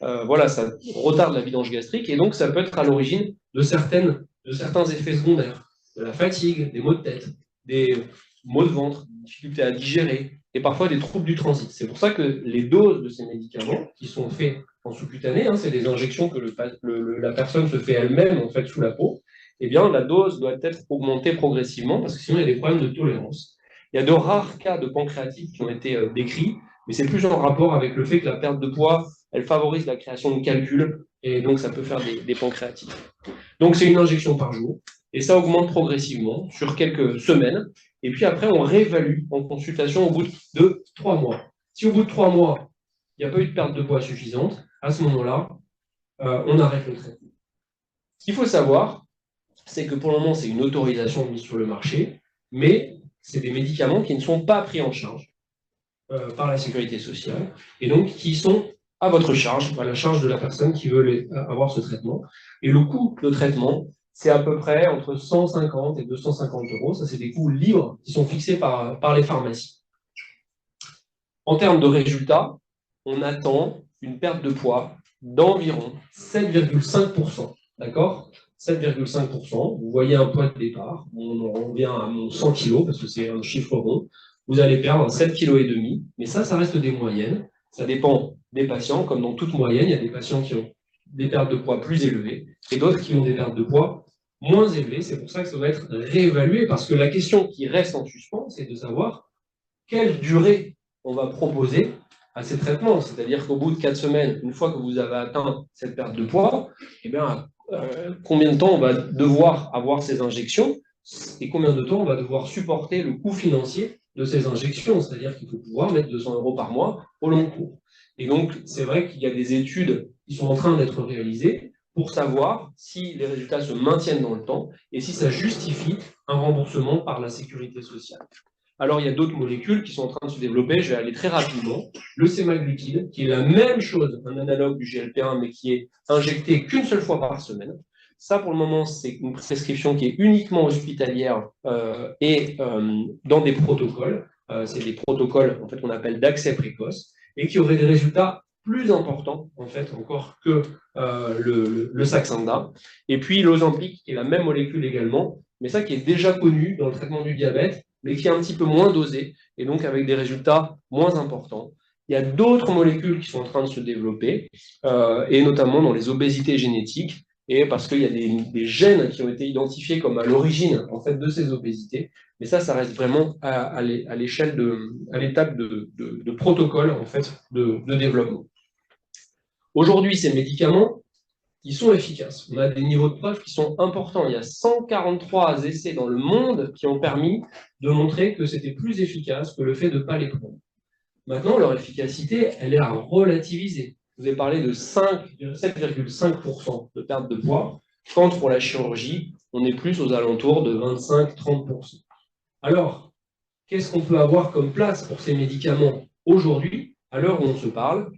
ça retarde la vidange gastrique et donc ça peut être à l'origine de certains effets secondaires, de la fatigue, des maux de tête, des maux de ventre, des difficultés à digérer et parfois des troubles du transit. C'est pour ça que les doses de ces médicaments qui sont faits en sous-cutané, c'est des injections que la personne se fait elle-même en fait sous la peau, eh bien la dose doit être augmentée progressivement parce que sinon il y a des problèmes de tolérance. Il y a de rares cas de pancréatite qui ont été décrits, mais c'est plus en rapport avec le fait que la perte de poids, elle favorise la création de calculs et donc ça peut faire des pancréatites. Donc c'est une injection par jour et ça augmente progressivement sur quelques semaines et puis après on réévalue en consultation au bout de 3 mois. Si au bout de 3 mois, il n'y a pas eu de perte de poids suffisante, à ce moment-là, on arrête le traitement. Ce qu'il faut savoir, c'est que pour le moment, c'est une autorisation mise sur le marché, mais c'est des médicaments qui ne sont pas pris en charge par la sécurité sociale, et donc qui sont à votre charge, à la charge de la personne qui veut avoir ce traitement. Et le coût de traitement, c'est à peu près entre 150 et 250 €. Ça, c'est des coûts libres qui sont fixés par les pharmacies. En termes de résultats, on attend une perte de poids d'environ 7,5%. D'accord? 7,5%. Vous voyez un poids de départ. On revient à mon 100 kg parce que c'est un chiffre rond. Vous allez perdre 7,5 kg. Mais ça reste des moyennes. Ça dépend des patients. Comme dans toute moyenne, il y a des patients qui ont des pertes de poids plus élevées et d'autres qui ont des pertes de poids moins élevées. C'est pour ça que ça doit être réévalué parce que la question qui reste en suspens, c'est de savoir quelle durée on va proposer à ces traitements. C'est-à-dire qu'au bout de 4 semaines, une fois que vous avez atteint cette perte de poids, eh bien, combien de temps on va devoir avoir ces injections et combien de temps on va devoir supporter le coût financier de ces injections. C'est-à-dire qu'il faut pouvoir mettre 200 € par mois au long cours. Et donc, c'est vrai qu'il y a des études qui sont en train d'être réalisées pour savoir si les résultats se maintiennent dans le temps et si ça justifie un remboursement par la sécurité sociale. Alors, il y a d'autres molécules qui sont en train de se développer. Je vais aller très rapidement. Le sémaglutide, qui est la même chose, un analogue du GLP-1, mais qui est injecté qu'une seule fois par semaine. Ça, pour le moment, c'est une prescription qui est uniquement hospitalière et dans des protocoles. C'est des protocoles en fait, qu'on appelle d'accès précoce et qui auraient des résultats plus importants en fait, encore que le Saxenda. Et puis l'Ozempic, qui est la même molécule également, mais ça qui est déjà connu dans le traitement du diabète, mais qui est un petit peu moins dosé, et donc avec des résultats moins importants. Il y a d'autres molécules qui sont en train de se développer, et notamment dans les obésités génétiques, et parce qu'il y a des gènes qui ont été identifiés comme à l'origine en fait, de ces obésités, mais ça reste vraiment à l'échelle à l'étape de protocole en fait, de développement. Aujourd'hui, ces médicaments, ils sont efficaces. On a des niveaux de preuve qui sont importants. Il y a 143 essais dans le monde qui ont permis de montrer que c'était plus efficace que le fait de ne pas les prendre. Maintenant, leur efficacité, elle est à relativiser. Je vous ai parlé de 7,5% de perte de poids, quand pour la chirurgie, on est plus aux alentours de 25-30%. Alors, qu'est-ce qu'on peut avoir comme place pour ces médicaments aujourd'hui, à l'heure où on se parle?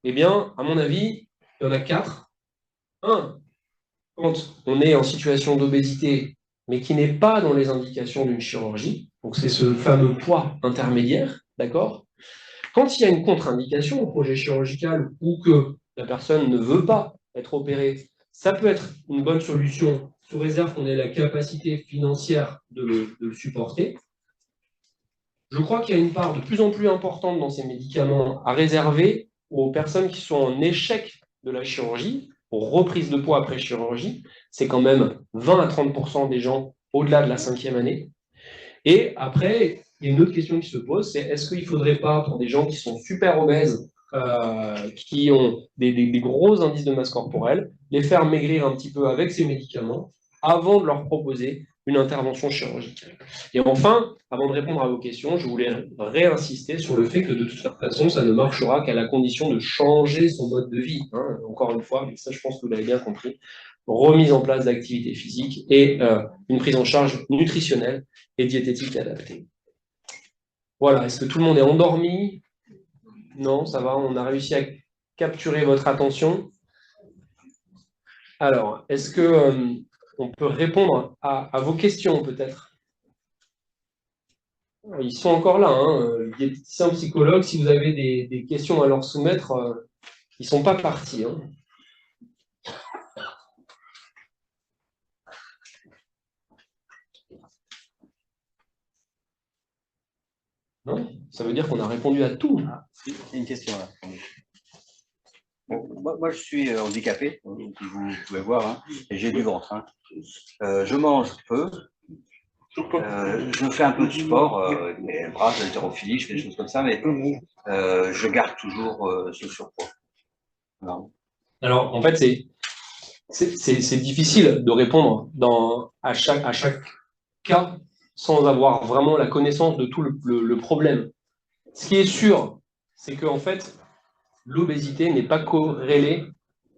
Eh bien, à mon avis, il y en a 4. Un, quand on est en situation d'obésité, mais qui n'est pas dans les indications d'une chirurgie, donc c'est ce fameux poids intermédiaire, d'accord? Quand il y a une contre-indication au projet chirurgical ou que la personne ne veut pas être opérée, ça peut être une bonne solution, sous réserve qu'on ait la capacité financière de le supporter. Je crois qu'il y a une part de plus en plus importante dans ces médicaments à réserver aux personnes qui sont en échec de la chirurgie, pour reprise de poids après chirurgie. C'est quand même 20 à 30% des gens au-delà de la 5e année. Et après, il y a une autre question qui se pose, c'est est-ce qu'il ne faudrait pas, pour des gens qui sont super obèses, qui ont des gros indices de masse corporelle, les faire maigrir un petit peu avec ces médicaments avant de leur proposer une intervention chirurgicale. Et enfin, avant de répondre à vos questions, je voulais réinsister sur le fait que de toute façon, ça ne marchera qu'à la condition de changer son mode de vie. Hein. Encore une fois, mais ça je pense que vous l'avez bien compris, remise en place d'activité physique et une prise en charge nutritionnelle et diététique adaptée. Voilà, est-ce que tout le monde est endormi? Non, ça va, on a réussi à capturer votre attention. Alors, est-ce que on peut répondre à vos questions peut-être? Ils sont encore là, hein, diététiciens, psychologues, si vous avez des questions à leur soumettre, ils ne sont pas partis. Hein. Non? Ça veut dire qu'on a répondu à tout. Il y a une question là. Bon, moi, je suis handicapé, vous pouvez voir, hein, et j'ai du ventre. Hein. Je mange peu, je fais un peu de sport, avec mes bras, de l'haltérophilie, je fais des choses comme ça, mais je garde toujours ce surpoids. Alors, en fait, c'est difficile de répondre à chaque cas sans avoir vraiment la connaissance de tout le problème. Ce qui est sûr, c'est qu'en fait, l'obésité n'est pas corrélée,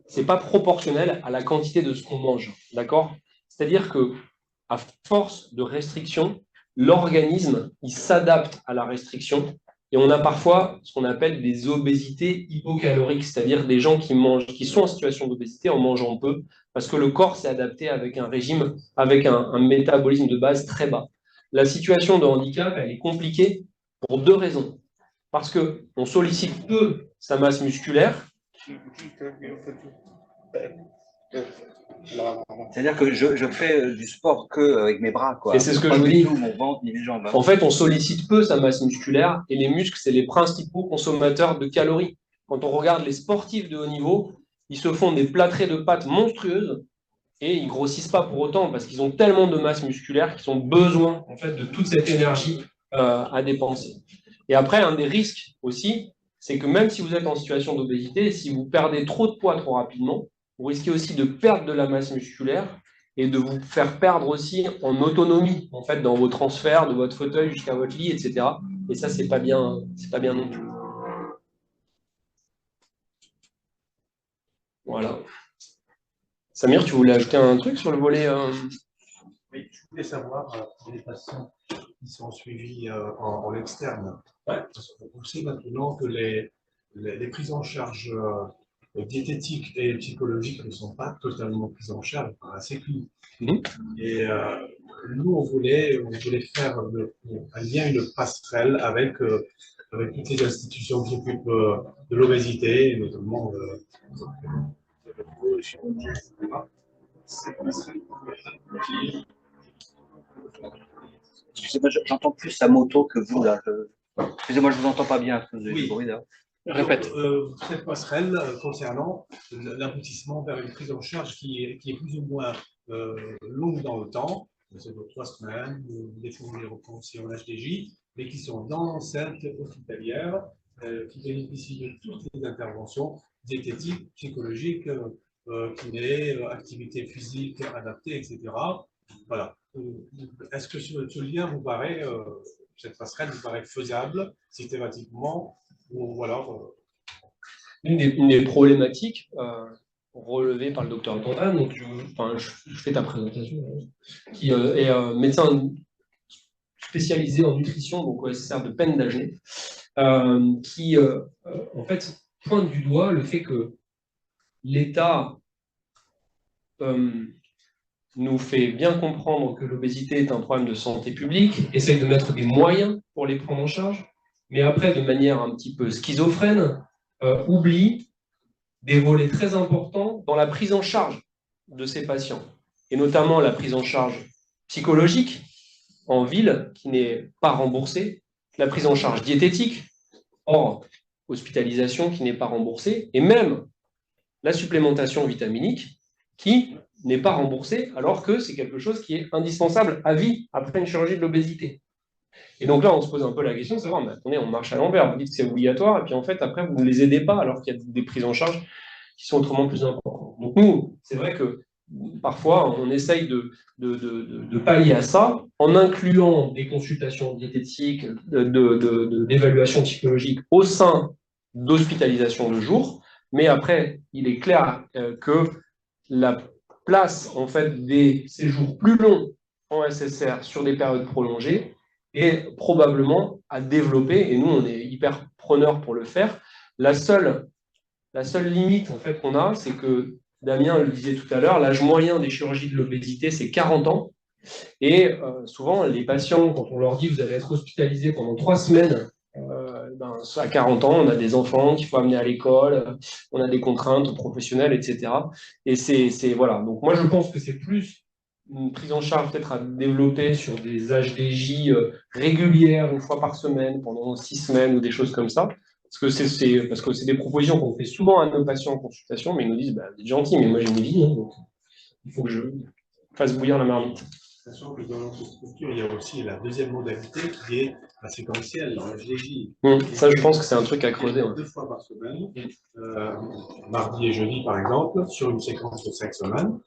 c'est pas proportionnel à la quantité de ce qu'on mange, d'accord? C'est-à-dire que à force de restriction, l'organisme, il s'adapte à la restriction et on a parfois ce qu'on appelle des obésités hypocaloriques, c'est-à-dire des gens qui sont en situation d'obésité en mangeant peu parce que le corps s'est adapté avec un régime, avec un métabolisme de base très bas. La situation de handicap, elle est compliquée pour 2 raisons. Parce qu'on sollicite peu sa masse musculaire. C'est-à-dire que je fais du sport qu'avec mes bras, quoi. Et c'est ce que je vous dis. Mon ventre ni mes jambes. Hein. En fait, on sollicite peu sa masse musculaire et les muscles, c'est les principaux consommateurs de calories. Quand on regarde les sportifs de haut niveau, ils se font des plâtrés de pâtes monstrueuses et ils grossissent pas pour autant parce qu'ils ont tellement de masse musculaire qu'ils ont besoin en fait de toute cette énergie à dépenser. Et après, un des risques aussi, c'est que même si vous êtes en situation d'obésité, si vous perdez trop de poids trop rapidement, vous risquez aussi de perdre de la masse musculaire et de vous faire perdre aussi en autonomie, en fait, dans vos transferts de votre fauteuil jusqu'à votre lit, etc. Et ça, c'est pas bien non plus. Voilà. Samir, tu voulais ajouter un truc sur le volet Oui, je voulais savoir pour les patients qui sont suivis en externe. Parce qu'on sait maintenant que les prises en charge diététiques et psychologiques ne sont pas totalement prises en charge par la Sécu. Et nous, on voulait faire un lien, une passerelle avec toutes les institutions qui s'occupent de l'obésité, notamment Excusez-moi, j'entends plus sa moto que vous, là. Excusez-moi, je ne vous entends pas bien. Oui. Bruit, là. Répète. Cette passerelle concernant l'aboutissement vers une prise en charge qui est plus ou moins longue dans le temps, c'est de 3 semaines, des fois on les reprend aussi en HDJ, mais qui sont dans l'enceinte hospitalière, qui bénéficient de toutes les interventions diététiques, psychologiques, kiné, activité physique adaptée, etc. Voilà. Est-ce que ce lien vous paraît, cette passerelle vous paraît faisable systématiquement Voilà. Une des problématiques relevées par le docteur Dantan, donc je fais ta présentation, qui est médecin spécialisé en nutrition, donc au SSR de Penn d'Agenais, qui en fait pointe du doigt le fait que l'État nous fait bien comprendre que l'obésité est un problème de santé publique, essaye de mettre des moyens pour les prendre en charge, mais après, de manière un petit peu schizophrène, oublie des volets très importants dans la prise en charge de ces patients, et notamment la prise en charge psychologique en ville, qui n'est pas remboursée, la prise en charge diététique, hors hospitalisation, qui n'est pas remboursée, et même la supplémentation vitaminique, qui n'est pas remboursée, alors que c'est quelque chose qui est indispensable à vie après une chirurgie de l'obésité. Et donc là, on se pose un peu la question de savoir, mais attendez, on marche à l'envers, vous dites que c'est obligatoire, et puis en fait, après, vous ne les aidez pas, alors qu'il y a des prises en charge qui sont autrement plus importantes. Donc nous, c'est vrai que parfois, on essaye de pallier à ça en incluant des consultations diététiques, d'évaluation psychologique au sein d'hospitalisation de jour, mais après, il est clair que la place en fait, des séjours plus longs en SSR sur des périodes prolongées est probablement à développer, et nous, on est hyper preneurs pour le faire. La seule limite en fait, qu'on a, c'est que, Damien le disait tout à l'heure, l'âge moyen des chirurgies de l'obésité, c'est 40 ans. Et souvent, les patients, quand on leur dit vous allez être hospitalisé pendant 3 semaines, à 40 ans, on a des enfants qu'il faut amener à l'école, on a des contraintes professionnelles, etc. Et voilà. Donc moi, je pense que c'est plus une prise en charge peut-être à développer sur des HDJ régulières, une fois par semaine, pendant 6 semaines ou des choses comme ça. Parce que c'est des propositions qu'on fait souvent à nos patients en consultation, mais ils nous disent, vous êtes gentil, mais moi j'ai une vie, hein, donc il faut que je fasse bouillir la marmite. Sachant que dans notre structure, il y a aussi la deuxième modalité qui est la séquentielle, la HDJ. Ça, je pense que c'est un truc à creuser. 2 fois par semaine, mardi et jeudi par exemple, sur une séquence de 5 semaines.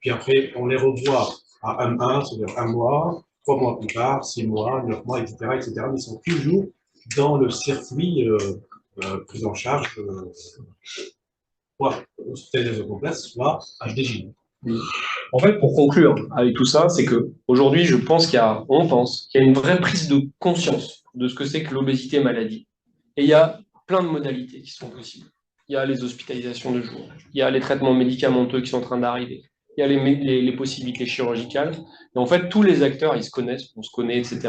Puis après, on les revoit à 1, c'est-à-dire 1 mois, 3 mois plus tard, 6 mois, 9 mois, etc. Mais ils sont toujours dans le circuit prise en charge, soit hospitalisation complète, soit HDJ. En fait, pour conclure avec tout ça, c'est qu'aujourd'hui, je pense on pense qu'il y a une vraie prise de conscience de ce que c'est que l'obésité maladie. Et il y a plein de modalités qui sont possibles. Il y a les hospitalisations de jour, il y a les traitements médicamenteux qui sont en train d'arriver, il y a les possibilités chirurgicales. Et en fait, tous les acteurs, ils se connaissent, on se connaît, etc.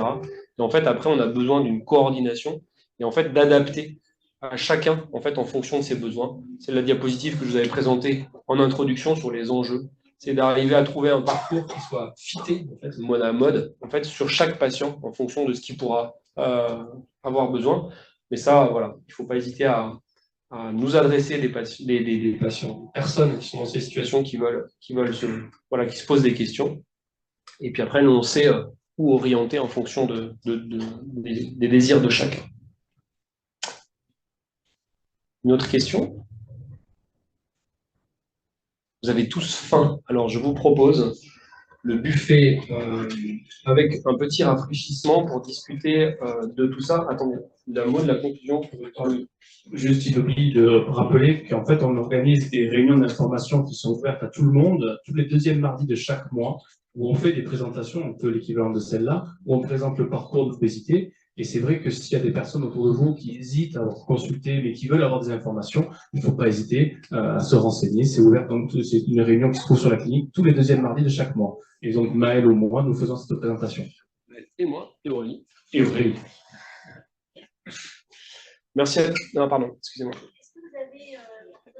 Et en fait, après, on a besoin d'une coordination et en fait d'adapter à chacun en fait en fonction de ses besoins. C'est la diapositive que je vous avais présentée en introduction sur les enjeux. C'est d'arriver à trouver un parcours qui soit fité, en fait, mode à mode, en fait, sur chaque patient en fonction de ce qu'il pourra avoir besoin. Mais ça, voilà, il ne faut pas hésiter à nous adresser des patients, des personnes qui sont dans ces situations qui se posent des questions. Et puis après, nous, on sait où orienter en fonction des désirs de chacun. Une autre question? Vous avez tous faim, alors je vous propose le buffet avec un petit rafraîchissement pour discuter de tout ça. Attendez, un mot de la conclusion. Juste, il oublie de rappeler qu'en fait, on organise des réunions d'information qui sont ouvertes à tout le monde, tous les deuxièmes mardis de chaque mois, où on fait des présentations, un peu l'équivalent de celle-là, où on présente le parcours de l'obésité. Et c'est vrai que s'il y a des personnes autour de vous qui hésitent à consulter, mais qui veulent avoir des informations, il ne faut pas hésiter à se renseigner. C'est ouvert, donc c'est une réunion qui se trouve sur la clinique tous les deuxièmes mardis de chaque mois. Et donc, Maël ou moi, nous faisons cette présentation. Et moi, et Aurélie. Et Aurélie. Merci. Non, pardon, excusez-moi. Est-ce que vous avez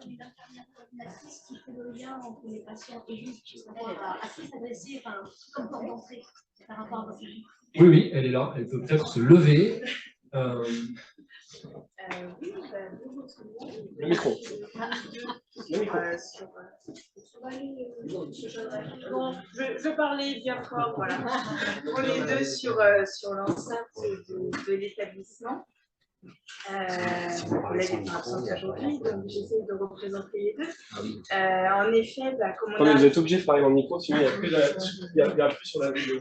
une infirmière coordinatrice qui fait le lien entre les patients et juste savoir à qui s'adresser, comme porte d'entrée par rapport à votre vie? Oui, elle est là. Elle peut peut-être se lever. Le micro. Le micro. Je parlais bien fort, voilà. On est deux sur l'enceinte de l'établissement. On l'a dit aujourd'hui, donc j'essaie de représenter les deux. En effet, comme on a... Vous êtes obligé de parler dans le micro, sinon il n'y a plus sur la vidéo.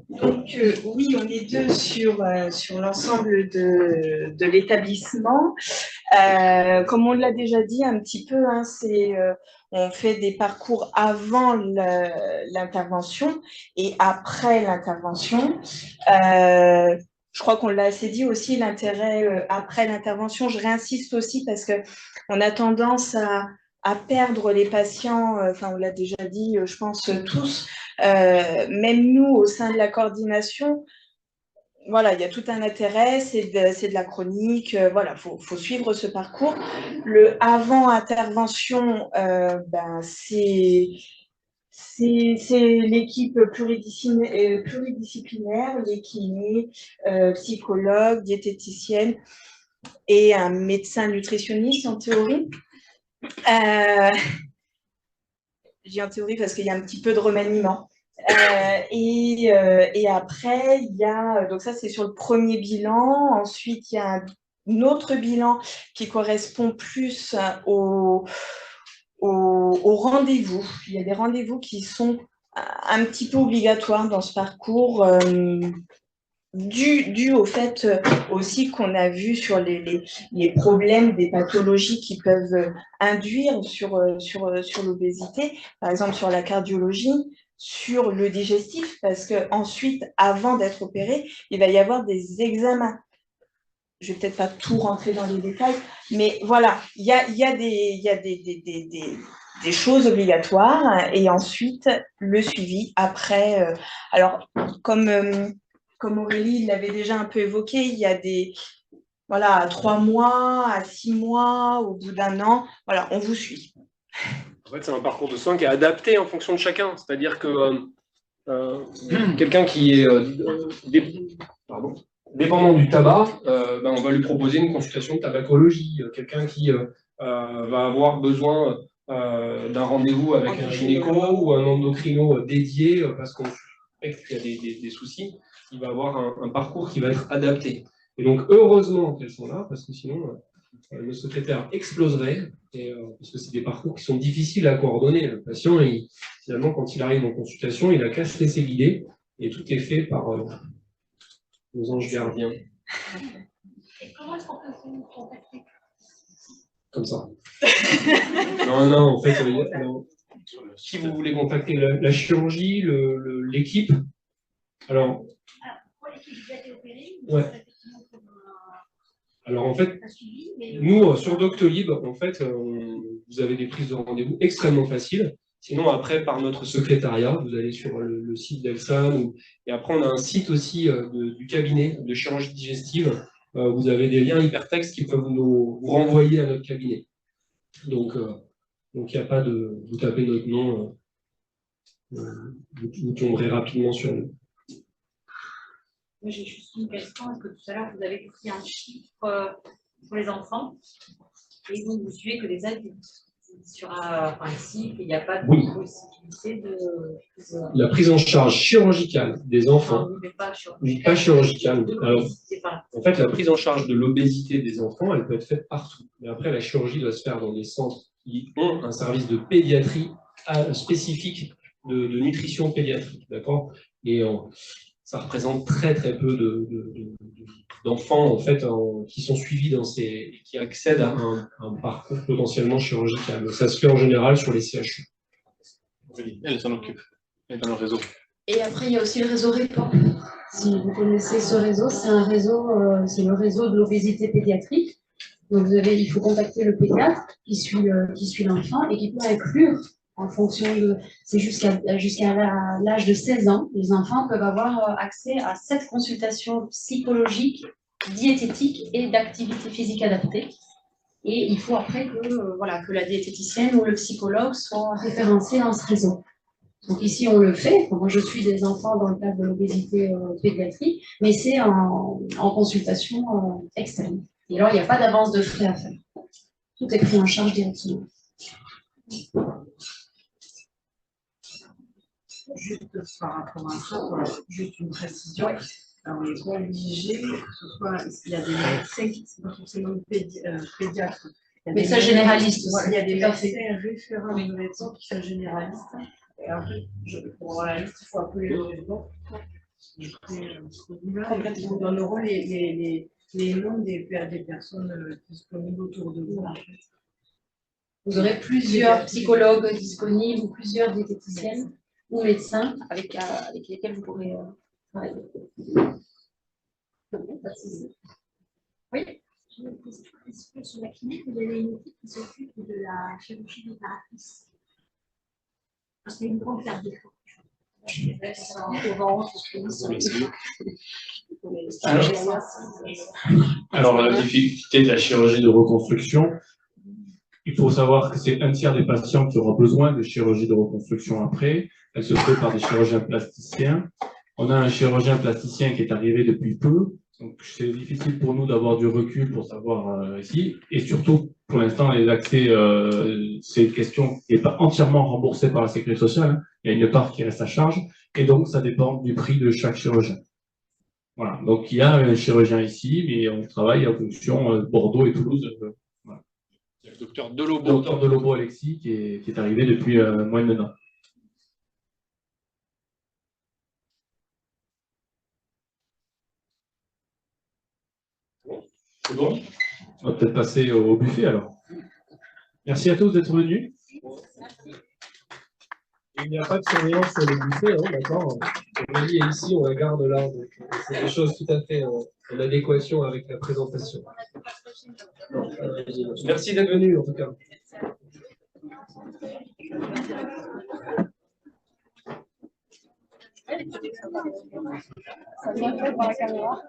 Donc, oui, on est deux sur l'ensemble de l'établissement. Comme on l'a déjà dit un petit peu, hein, on fait des parcours avant l'intervention et après l'intervention. Je crois qu'on l'a assez dit aussi, l'intérêt après l'intervention. Je réinsiste aussi parce qu'on a tendance à perdre les patients, on l'a déjà dit, je pense tous, même nous au sein de la coordination. Voilà, il y a tout un intérêt, c'est de la chronique, voilà, faut suivre ce parcours. Le avant-intervention, c'est l'équipe pluridisciplinaire, les kinés, psychologues, diététiciennes et un médecin nutritionniste en théorie. Je dis en théorie parce qu'il y a un petit peu de remaniement. Et après, il y a, donc ça c'est sur le premier bilan, ensuite il y a un autre bilan qui correspond plus au rendez-vous. Il y a des rendez-vous qui sont un petit peu obligatoires dans ce parcours, dû au fait aussi qu'on a vu sur les problèmes des pathologies qui peuvent induire sur l'obésité, par exemple sur la cardiologie, sur le digestif, parce qu'ensuite, avant d'être opéré, il va y avoir des examens. Je ne vais peut-être pas tout rentrer dans les détails, mais voilà, il y a des choses obligatoires et ensuite le suivi après. Alors, comme Aurélie l'avait déjà un peu évoqué, il y a à 3 mois, à 6 mois, au bout d'1 an, voilà, on vous suit. En fait, c'est un parcours de soins qui est adapté en fonction de chacun. C'est-à-dire que quelqu'un qui est dépendant du tabac, on va lui proposer une consultation de tabacologie. Quelqu'un qui va avoir besoin d'un rendez-vous avec un gynéco ou un endocrino dédié parce qu'on suspecte qu'il y a des soucis, il va avoir un parcours qui va être adapté. Et donc, heureusement qu'elles sont là, parce que sinon, le secrétaire exploserait, parce que c'est des parcours qui sont difficiles à coordonner. Le patient, finalement, quand il arrive en consultation, il a qu'à se laisser guider, et tout est fait par nos anges gardiens. Et comment est-ce qu'on peut vous contacter? Comme ça. Non, en fait, si vous voulez contacter la chirurgie, l'équipe, alors... Pour l'équipe qui a été opérée, ouais. Alors en fait, nous, sur Doctolib, en fait, vous avez des prises de rendez-vous extrêmement faciles. Sinon, après, par notre secrétariat, vous allez sur le site d'Elsan, et après, on a un site aussi du cabinet de chirurgie digestive. Vous avez des liens hypertextes qui peuvent vous renvoyer à notre cabinet. Donc, il n'y a pas de... Vous tapez notre nom, vous tomberez rapidement sur nous. J'ai juste une question. Est-ce que tout à l'heure, vous avez pris un chiffre pour les enfants et vous ne suivez que les adultes sur un principe, il n'y a pas de possibilité de... La prise en charge chirurgicale des enfants, pas chirurgicale. Alors, en fait, la prise en charge de l'obésité des enfants, elle peut être faite partout. Mais après, la chirurgie doit se faire dans des centres qui ont un service de pédiatrie spécifique de nutrition pédiatrique, d'accord? Et ça représente très très peu d'enfants en fait qui sont suivis qui accèdent à un parcours potentiellement chirurgical. Donc, ça se fait en général sur les CHU. Elle s'en occupe. Elle est dans le réseau. Et après, il y a aussi le réseau REPAN. Si vous connaissez ce réseau, c'est un réseau, c'est le réseau de l'obésité pédiatrique. Donc il faut contacter le pédiatre qui suit l'enfant et qui peut inclure en fonction de, c'est jusqu'à l'âge de 16 ans, les enfants peuvent avoir accès à 7 consultations psychologiques, diététiques et d'activité physique adaptée. Et il faut après que la diététicienne ou le psychologue soient référencés dans ce réseau. Donc ici, on le fait. Moi, je suis des enfants dans le cadre de l'obésité pédiatrique, mais c'est en consultation externe. Et alors, il n'y a pas d'avance de frais à faire. Tout est pris en charge directement. Juste par rapport à ça, juste une précision. Alors, on n'est pas obligé que ce soit, il y a des médecins qui ne sont pas forcément pédiatres. Médecins généralistes. Il y a des médecins référents de médecins qui sont généralistes. Et après, pour avoir la liste, il faut appeler le réseau. Nous donnerons les noms des personnes disponibles autour de vous. Vous aurez plusieurs psychologues disponibles ou plusieurs diététiciennes ou médecins avec lesquels vous pourrez travailler. Oui. Je me pose une question sur la clinique. Vous avez une équipe qui s'occupe de la chirurgie réparatrice. Parce qu'il y a une grande perte de temps. Alors, la difficulté de la chirurgie de reconstruction, il faut savoir que c'est un tiers des patients qui auront besoin de chirurgie de reconstruction après. Elle se fait par des chirurgiens plasticiens. On a un chirurgien plasticien qui est arrivé depuis peu. Donc, c'est difficile pour nous d'avoir du recul pour savoir ici. Et surtout, pour l'instant, les accès, c'est une question qui n'est pas entièrement remboursée par la sécurité sociale. Il y a une part qui reste à charge. Et donc, ça dépend du prix de chaque chirurgien. Voilà. Donc, il y a un chirurgien ici, mais on travaille en fonction de Bordeaux et Toulouse. Voilà. Il y a le docteur Delobo Alexis qui est arrivé depuis moins d'un an. C'est bon? On va peut-être passer au buffet alors. Merci à tous d'être venus. Il n'y a pas de surveillance sur les buffets, hein, d'accord? On dit ici, on la garde là. C'est des choses tout à fait en adéquation avec la présentation. Merci d'être venu en tout cas. Ça vient fait par la caméra.